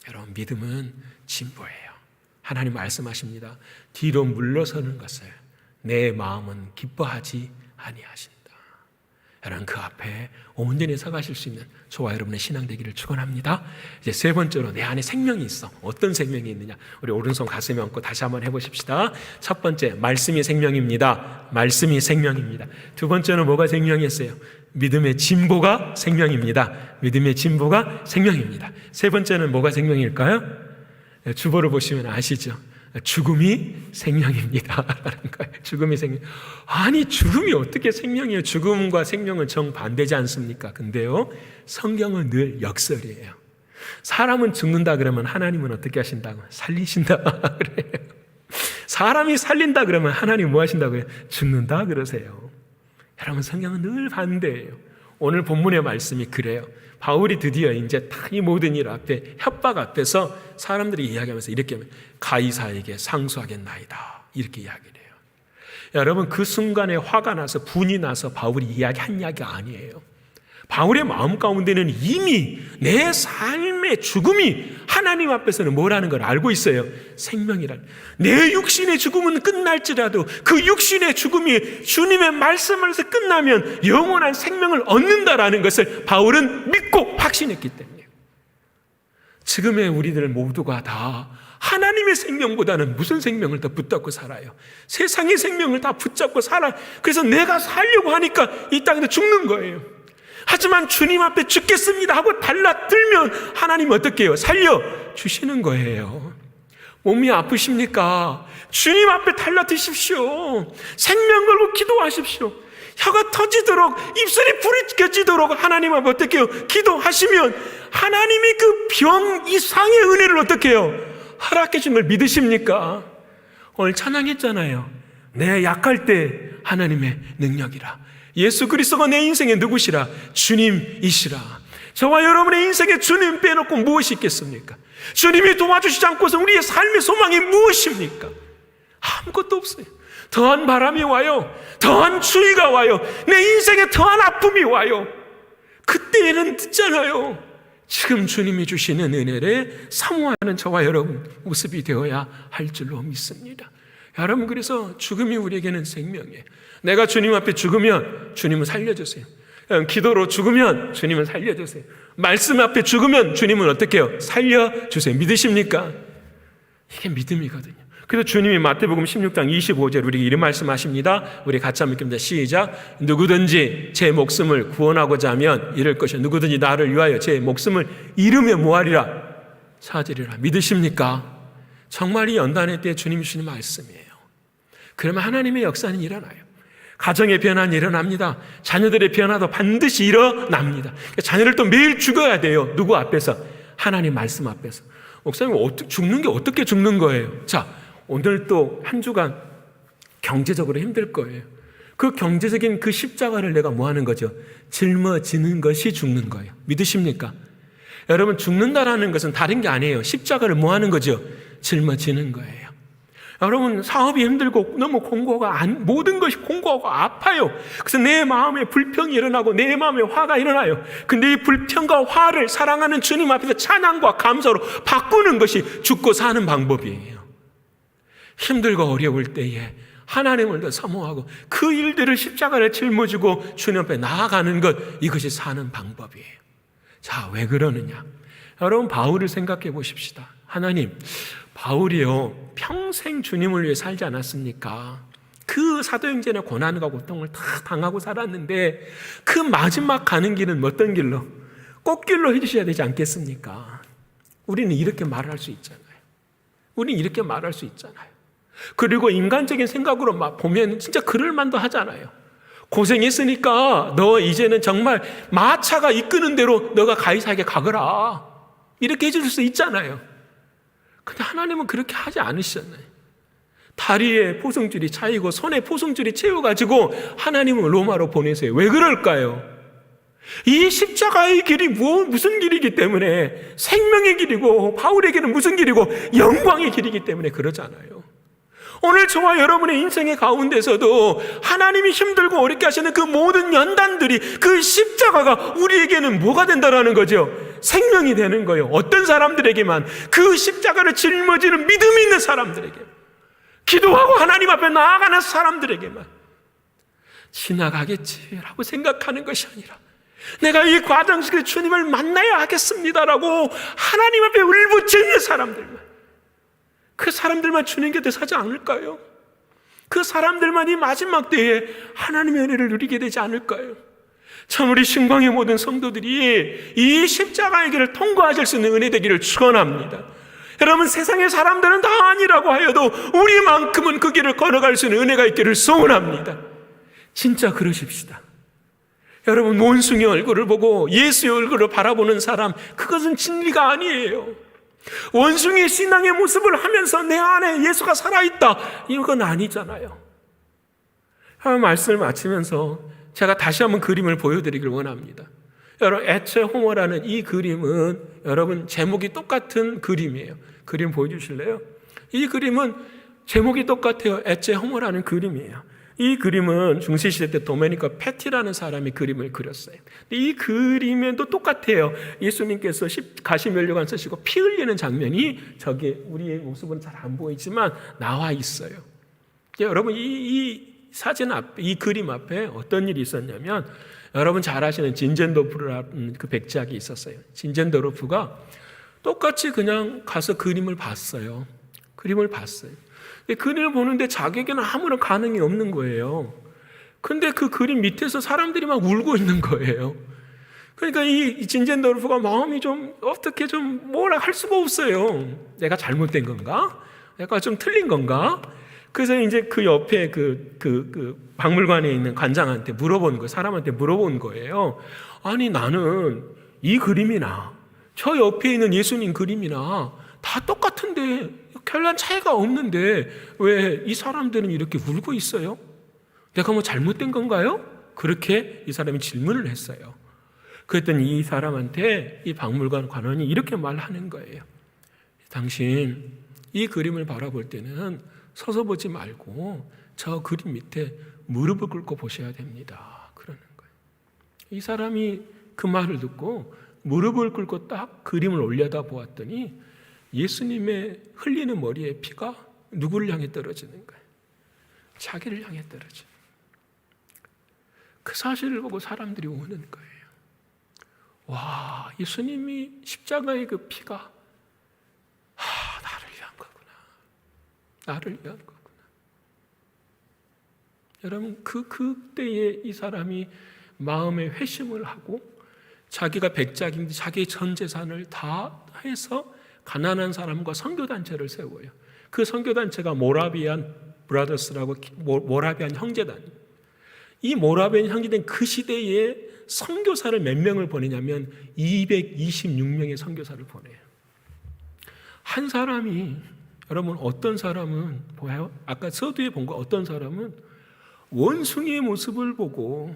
여러분 믿음은 진보예요. 하나님 말씀하십니다. 뒤로 물러서는 것을 내 마음은 기뻐하지 아니하신다. 여러분 그 앞에 온전히 서가실 수 있는 저와 여러분의 신앙 되기를 축원합니다. 이제 세 번째로 내 안에 생명이 있어. 어떤 생명이 있느냐? 우리 오른손 가슴에 얹고 다시 한번 해보십시다. 첫 번째, 말씀이 생명입니다. 말씀이 생명입니다. 두 번째는 뭐가 생명이었어요? 믿음의 진보가 생명입니다. 믿음의 진보가 생명입니다. 세 번째는 뭐가 생명일까요? 주보를 보시면 아시죠? 죽음이 생명입니다. 라는 거예요. 죽음이 생명. 아니, 죽음이 어떻게 생명이에요? 죽음과 생명은 정반대지 않습니까? 근데요, 성경은 늘 역설이에요. 사람은 죽는다 그러면 하나님은 어떻게 하신다고? 살리신다 그래요. 사람이 살린다 그러면 하나님 뭐 하신다고요? 죽는다 그러세요. 여러분, 성경은 늘 반대예요. 오늘 본문의 말씀이 그래요. 바울이 드디어 이제 다 이 모든 일 앞에, 협박 앞에서 사람들이 이야기하면서 이렇게 하면 가이사에게 상수하겠나이다, 이렇게 이야기를 해요. 여러분 그 순간에 화가 나서 분이 나서 바울이 이야기한 이야기가 아니에요. 바울의 마음 가운데는 이미 내 삶의 죽음이 하나님 앞에서는 뭐라는 걸 알고 있어요. 생명이란. 내 육신의 죽음은 끝날지라도 그 육신의 죽음이 주님의 말씀에서 끝나면 영원한 생명을 얻는다라는 것을 바울은 믿고 확신했기 때문이에요. 지금의 우리들 모두가 다 하나님의 생명보다는 무슨 생명을 더 붙잡고 살아요? 세상의 생명을 다 붙잡고 살아요. 그래서 내가 살려고 하니까 이 땅에서 죽는 거예요. 하지만 주님 앞에 죽겠습니다 하고 달라들면 하나님 어떻게 해요? 살려주시는 거예요. 몸이 아프십니까? 주님 앞에 달라드십시오. 생명 걸고 기도하십시오. 혀가 터지도록, 입술이 불이 켜지도록 하나님 앞에 어떻게 해요? 기도하시면 하나님이 그 병 이상의 은혜를 어떻게 해요? 허락해 준 걸 믿으십니까? 오늘 찬양했잖아요. 내 약할 때 하나님의 능력이라. 예수 그리스도가 내 인생의 누구시라? 주님이시라. 저와 여러분의 인생에 주님 빼놓고 무엇이 있겠습니까? 주님이 도와주시지 않고서 우리의 삶의 소망이 무엇입니까? 아무것도 없어요. 더한 바람이 와요. 더한 추위가 와요. 내 인생에 더한 아픔이 와요. 그때에는 듣잖아요. 지금 주님이 주시는 은혜를 사모하는 저와 여러분 모습이 되어야 할 줄로 믿습니다. 여러분, 그래서 죽음이 우리에게는 생명이에요. 내가 주님 앞에 죽으면 주님은 살려주세요. 기도로 죽으면 주님은 살려주세요. 말씀 앞에 죽으면 주님은 어떻게 해요? 살려주세요. 믿으십니까? 이게 믿음이거든요. 그래서 주님이 마태복음 16장 25절 우리에게 이런 말씀하십니다. 우리 같이 한번 읽습니다. 시작. 누구든지 제 목숨을 구원하고자 하면 이럴 것이요 누구든지 나를 위하여 제 목숨을 잃으면 뭐하리라? 찾으리라. 믿으십니까? 정말 이 연단의 때에 주님이 주시는 말씀이에요. 그러면 하나님의 역사는 일어나요. 가정의 변화는 일어납니다. 자녀들의 변화도 반드시 일어납니다. 자녀를 또 매일 죽어야 돼요. 누구 앞에서? 하나님 말씀 앞에서. 목사님, 죽는 게 어떻게 죽는 거예요? 자, 오늘 또 한 주간 경제적으로 힘들 거예요. 그 경제적인 그 십자가를 내가 뭐 하는 거죠? 짊어지는 것이 죽는 거예요. 믿으십니까? 여러분, 죽는다라는 것은 다른 게 아니에요. 십자가를 뭐 하는 거죠? 짊어지는 거예요. 여러분, 사업이 힘들고 너무 공고가 모든 것이 공고하고 아파요. 그래서 내 마음에 불평이 일어나고 내 마음에 화가 일어나요. 근데 이 불평과 화를 사랑하는 주님 앞에서 찬양과 감사로 바꾸는 것이 죽고 사는 방법이에요. 힘들고 어려울 때에 하나님을 더 사모하고 그 일들을 십자가를 짊어지고 주님 앞에 나아가는 것, 이것이 사는 방법이에요. 자, 왜 그러느냐? 여러분, 바울을 생각해 보십시다. 하나님, 바울이요, 평생 주님을 위해 살지 않았습니까? 그 사도행전의 고난과 고통을 다 당하고 살았는데 그 마지막 가는 길은 어떤 길로? 꽃길로 해주셔야 되지 않겠습니까? 우리는 이렇게 말할 수 있잖아요. 우리는 이렇게 말할 수 있잖아요. 그리고 인간적인 생각으로 막 보면 진짜 그럴 만도 하잖아요. 고생했으니까 너 이제는 정말 마차가 이끄는 대로 너가 가이사에게 가거라, 이렇게 해줄 수 있잖아요. 근데 하나님은 그렇게 하지 않으셨나요? 다리에 포승줄이 차이고 손에 포승줄이 채워가지고 하나님은 로마로 보내세요. 왜 그럴까요? 이 십자가의 길이 무슨 길이기 때문에, 생명의 길이고 바울에게는 무슨 길이고 영광의 길이기 때문에 그러잖아요. 오늘 저와 여러분의 인생의 가운데서도 하나님이 힘들고 어렵게 하시는 그 모든 연단들이, 그 십자가가 우리에게는 뭐가 된다라는 거죠? 생명이 되는 거예요. 어떤 사람들에게만? 그 십자가를 짊어지는 믿음이 있는 사람들에게, 기도하고 하나님 앞에 나아가는 사람들에게만. 지나가겠지라고 생각하는 것이 아니라, 내가 이 과정 속에 주님을 만나야 하겠습니다라고 하나님 앞에 울부짖는 사람들만, 그 사람들만 주님 곁에 서지 않을까요? 그 사람들만 이 마지막 때에 하나님의 은혜를 누리게 되지 않을까요? 참 우리 신광의 모든 성도들이 이 십자가의 길을 통과하실 수 있는 은혜 되기를 축원합니다. 여러분, 세상의 사람들은 다 아니라고 하여도 우리만큼은 그 길을 걸어갈 수 있는 은혜가 있기를 소원합니다. 진짜 그러십시다. 여러분, 원숭이 얼굴을 보고 예수의 얼굴을 바라보는 사람, 그것은 진리가 아니에요. 원숭이의 신앙의 모습을 하면서 내 안에 예수가 살아있다, 이건 아니잖아요. 말씀을 마치면서 제가 다시 한번 그림을 보여드리길 원합니다. 여러분, 에체 호모라는 이 그림은 여러분 제목이 똑같은 그림이에요. 그림 보여주실래요? 이 그림은 제목이 똑같아요. 에체 호모라는 그림이에요. 이 그림은 중세시대 때 도메니코 페티라는 사람이 그림을 그렸어요. 이 그림에도 똑같아요. 예수님께서 가시면류관 쓰시고 피 흘리는 장면이 저기 우리의 모습은 잘 안 보이지만 나와 있어요. 여러분, 이 사진 앞에, 이 그림 앞에 어떤 일이 있었냐면, 여러분 잘 아시는 진젠도르프라는 그 백작이 있었어요. 진젠도르프가 똑같이 그냥 가서 그림을 봤어요. 그림을 봤어요. 그림을 보는데 자기에게는 아무런 반응이 없는 거예요. 근데 그 그림 밑에서 사람들이 막 울고 있는 거예요. 그러니까 이 진젠도르프가 마음이 좀 어떻게 좀 뭐라 할 수가 없어요. 내가 잘못된 건가? 내가 좀 틀린 건가? 그래서 이제 그 옆에 그 박물관에 있는 관장한테 물어본 거예요. 사람한테 물어본 거예요. 아니, 나는 이 그림이나 저 옆에 있는 예수님 그림이나 다 똑같은데 별반 차이가 없는데 왜 이 사람들은 이렇게 울고 있어요? 내가 뭐 잘못된 건가요? 그렇게 이 사람이 질문을 했어요. 그랬더니 이 사람한테 이 박물관 관원이 이렇게 말하는 거예요. 당신 이 그림을 바라볼 때는 서서 보지 말고 저 그림 밑에 무릎을 꿇고 보셔야 됩니다. 그러는 거예요. 이 사람이 그 말을 듣고 무릎을 꿇고 딱 그림을 올려다 보았더니 예수님의 흘리는 머리에 피가 누구를 향해 떨어지는 거예요? 자기를 향해 떨어지는 거예요. 그 사실을 보고 사람들이 우는 거예요. 와, 예수님이 십자가의 그 피가 나를 위한 거구나. 나를 위한 거구나. 여러분, 그때에 이 사람이 마음에 회심을 하고 자기가 백작인데 자기의 전 재산을 다 해서 가난한 사람과 선교단체를 세워요. 그 선교단체가 모라비안 브라더스라고, 모라비안 형제단. 이 모라비안 형제단 그 시대에 선교사를 몇 명을 보내냐면 226명의 선교사를 보내요. 한 사람이, 여러분, 어떤 사람은 보아요? 아까 서두에 본 거, 어떤 사람은 원숭이의 모습을 보고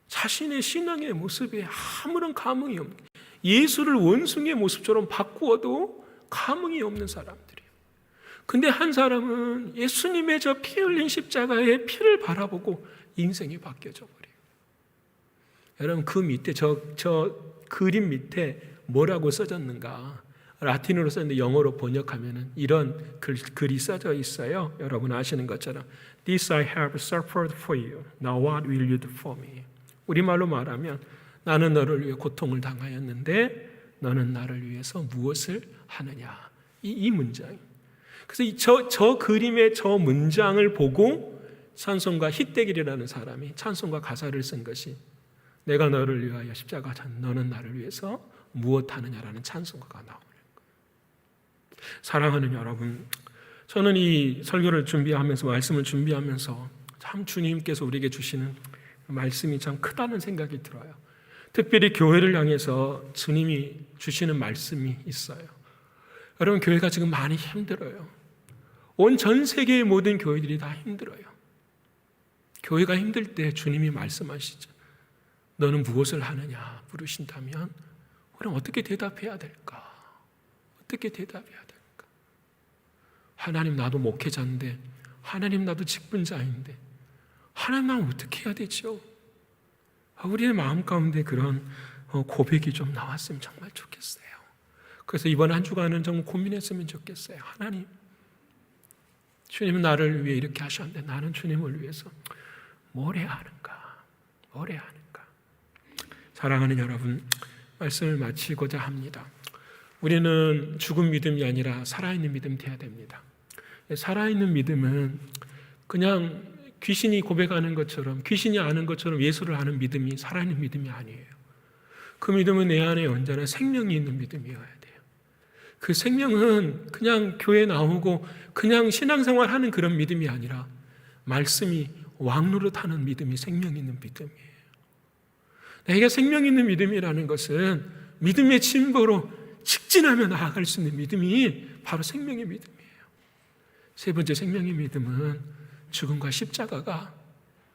자신의 신앙의 모습에 아무런 감흥이 없는, 예수를 원숭이의 모습처럼 바꾸어도 감흥이 없는 사람들이에요. 근데 한 사람은 예수님의 저 피 흘린 십자가의 피를 바라보고 인생이 바뀌어져 버려요. 여러분, 그 밑에 저 그림 밑에 뭐라고 써졌는가? 라틴어로 썼는데 영어로 번역하면은 이런 글이 써져 있어요. 여러분 아시는 것처럼 This I have suffered for you. Now what will you do for me? 우리말로 말하면 나는 너를 위해 고통을 당하였는데 너는 나를 위해서 무엇을 하느냐. 이 문장. 그래서 저 그림의 저 문장을 보고 찬송가 히데길이라는 사람이 찬송가 가사를 쓴 것이 내가 너를 위하여 십자가 졌 너는 나를 위해서 무엇 하느냐라는 찬송가가 나오는 거예요. 사랑하는 여러분, 저는 이 설교를 준비하면서, 말씀을 준비하면서 참 주님께서 우리에게 주시는 말씀이 참 크다는 생각이 들어요. 특별히 교회를 향해서 주님이 주시는 말씀이 있어요. 여러분, 교회가 지금 많이 힘들어요. 온 전 세계의 모든 교회들이 다 힘들어요. 교회가 힘들 때 주님이 말씀하시죠. 너는 무엇을 하느냐 물으신다면 우리는 어떻게 대답해야 될까? 어떻게 대답해야 될까? 하나님, 나도 목회자인데, 하나님, 나도 직분자인데, 하나님, 난 어떻게 해야 되죠? 우리의 마음 가운데 그런 고백이 좀 나왔으면 정말 좋겠어요. 그래서 이번 한 주간은 정말 고민했으면 좋겠어요. 하나님, 주님은 나를 위해 이렇게 하셨는데 나는 주님을 위해서 뭘 해야 하는가? 뭘 해야 하는가? 사랑하는 여러분, 말씀을 마치고자 합니다. 우리는 죽은 믿음이 아니라 살아있는 믿음 돼야 됩니다. 살아있는 믿음은 그냥 귀신이 고백하는 것처럼, 귀신이 아는 것처럼 예수를 아는 믿음이 살아있는 믿음이 아니에요. 그 믿음은 내 안에 언제나 생명이 있는 믿음이어야 돼요. 그 생명은 그냥 교회 나오고 그냥 신앙생활 하는 그런 믿음이 아니라 말씀이 왕노릇하는 믿음이 생명 있는 믿음이에요. 내가 생명 있는 믿음이라는 것은 믿음의 진보로 직진하며 나아갈 수 있는 믿음이 바로 생명의 믿음이에요. 세 번째 생명의 믿음은 죽음과 십자가가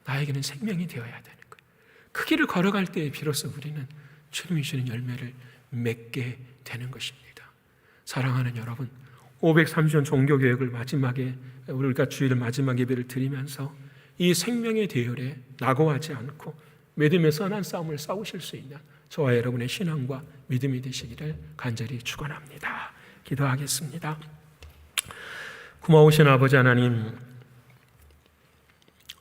나에게는 생명이 되어야 되는 거예요. 그 길을 걸어갈 때에 비로소 우리는 주님이 주는 열매를 맺게 되는 것입니다. 사랑하는 여러분, 530년 종교개혁을 마지막에 우리가 주일 마지막 예배를 드리면서 이 생명의 대열에 낙오하지 않고 믿음의 선한 싸움을 싸우실 수 있는 저와 여러분의 신앙과 믿음이 되시기를 간절히 축원합니다. 기도하겠습니다. 고마우신 아버지 하나님,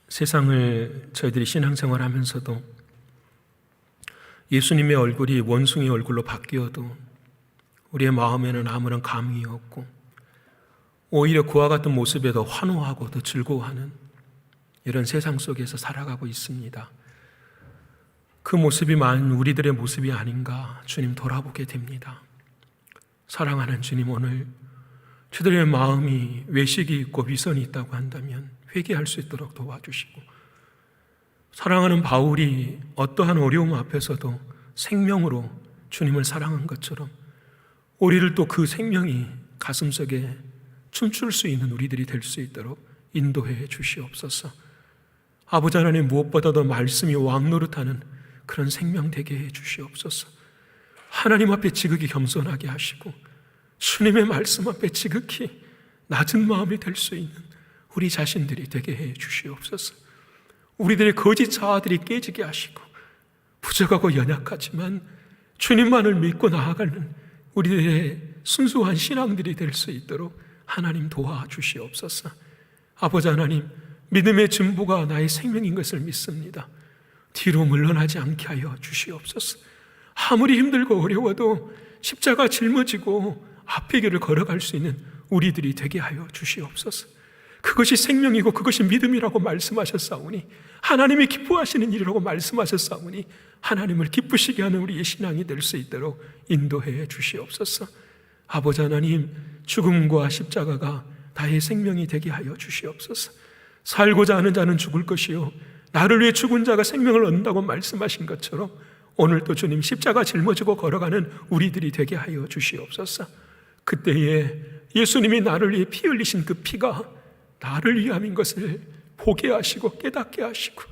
세상을 저희들이 신앙생활하면서도 예수님의 얼굴이 원숭이 얼굴로 바뀌어도 우리의 마음에는 아무런 감흥이 없고 오히려 그와 같은 모습에 더 환호하고 더 즐거워하는 이런 세상 속에서 살아가고 있습니다. 그 모습이 만 우리들의 모습이 아닌가 주님 돌아보게 됩니다. 사랑하는 주님, 오늘 저들의 마음이 외식이 있고 위선이 있다고 한다면 회개할 수 있도록 도와주시고, 사랑하는 바울이 어떠한 어려움 앞에서도 생명으로 주님을 사랑한 것처럼 우리를 또 그 생명이 가슴속에 춤출 수 있는 우리들이 될 수 있도록 인도해 주시옵소서. 아버지 하나님, 무엇보다도 말씀이 왕노릇하는 그런 생명 되게 해 주시옵소서. 하나님 앞에 지극히 겸손하게 하시고 주님의 말씀 앞에 지극히 낮은 마음이 될 수 있는 우리 자신들이 되게 해 주시옵소서. 우리들의 거짓 자아들이 깨지게 하시고 부족하고 연약하지만 주님만을 믿고 나아가는 우리들의 순수한 신앙들이 될 수 있도록 하나님 도와주시옵소서. 아버지 하나님, 믿음의 진보가 나의 생명인 것을 믿습니다. 뒤로 물러나지 않게 하여 주시옵소서. 아무리 힘들고 어려워도 십자가 짊어지고 앞의 길을 걸어갈 수 있는 우리들이 되게 하여 주시옵소서. 그것이 생명이고 그것이 믿음이라고 말씀하셨사오니, 하나님이 기뻐하시는 일이라고 말씀하셨사오니 하나님을 기쁘시게 하는 우리의 신앙이 될 수 있도록 인도해 주시옵소서. 아버지 하나님, 죽음과 십자가가 나의 생명이 되게 하여 주시옵소서. 살고자 하는 자는 죽을 것이요 나를 위해 죽은 자가 생명을 얻는다고 말씀하신 것처럼 오늘도 주님 십자가 짊어지고 걸어가는 우리들이 되게 하여 주시옵소서. 그때에 예수님이 나를 위해 피 흘리신 그 피가 나를 위함인 것을 보게 하시고 깨닫게 하시고,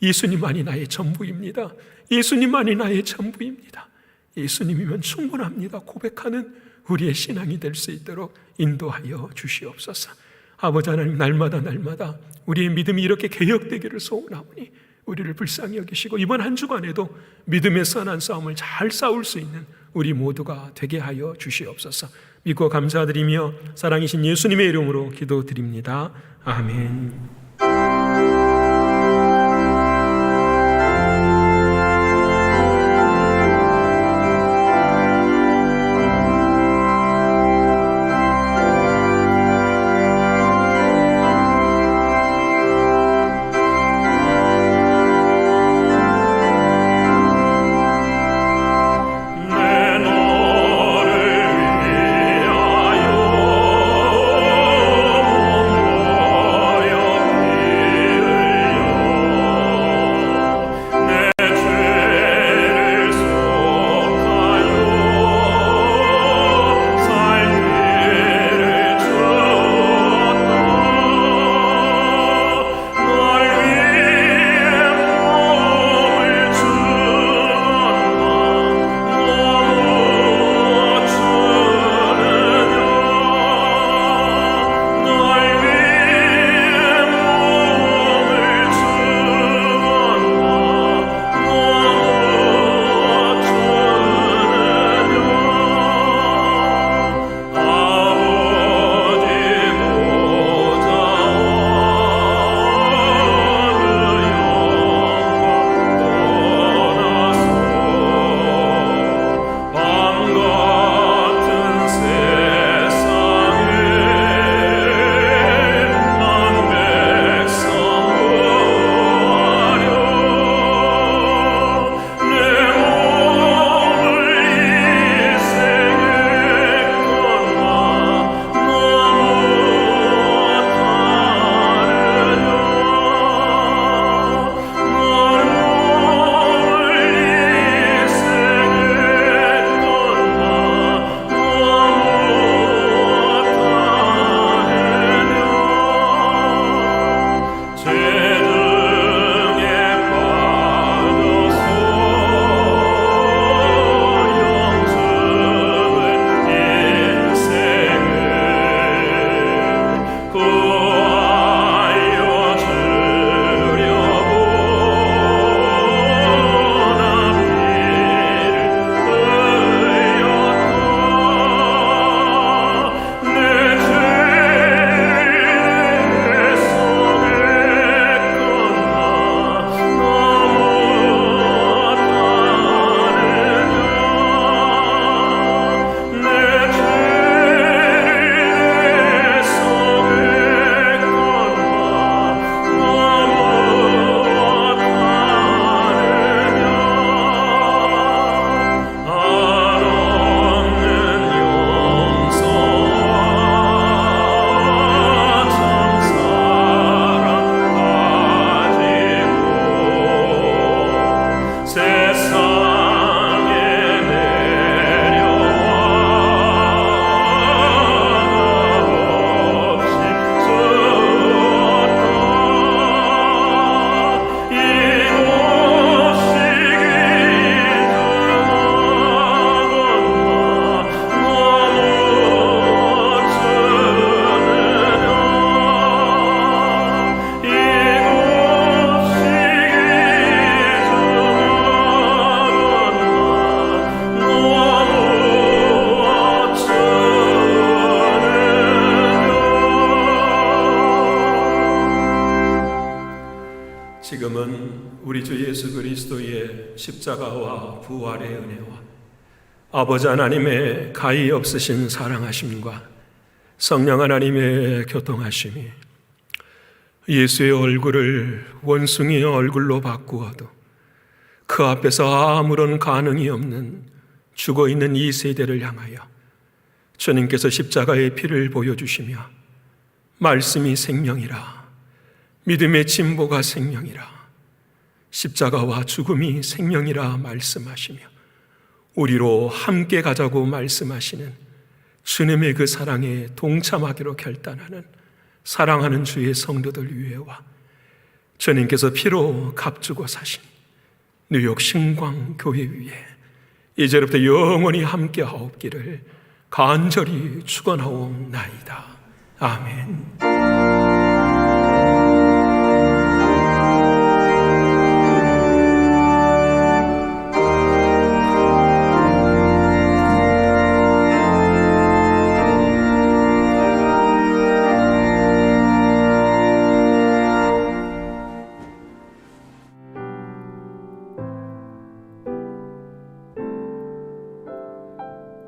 예수님만이 나의 전부입니다. 예수님만이 나의 전부입니다. 예수님이면 충분합니다 고백하는 우리의 신앙이 될 수 있도록 인도하여 주시옵소서. 아버지 하나님, 날마다 우리의 믿음이 이렇게 개혁되기를 소원하오니 우리를 불쌍히 여기시고 이번 한 주간에도 믿음의 선한 싸움을 잘 싸울 수 있는 우리 모두가 되게 하여 주시옵소서. 믿고 감사드리며 사랑이신 예수님의 이름으로 기도드립니다. 아멘. 내 너를 위하여 예수 그리스도의 십자가와 부활의 은혜와 아버지 하나님의 가히 없으신 사랑하심과 성령 하나님의 교통하심이 예수의 얼굴을 원숭이의 얼굴로 바꾸어도 그 앞에서 아무런 가능이 없는 죽어있는 이 세대를 향하여 주님께서 십자가의 피를 보여주시며 말씀이 생명이라, 믿음의 진보가 생명이라, 십자가와 죽음이 생명이라 말씀하시며 우리로 함께 가자고 말씀하시는 주님의 그 사랑에 동참하기로 결단하는 사랑하는 주의 성도들 위에와 주님께서 피로 값주고 사신 뉴욕 신광교회 위에 이제부터 영원히 함께 하옵기를 간절히 축원하옵나이다. 아멘.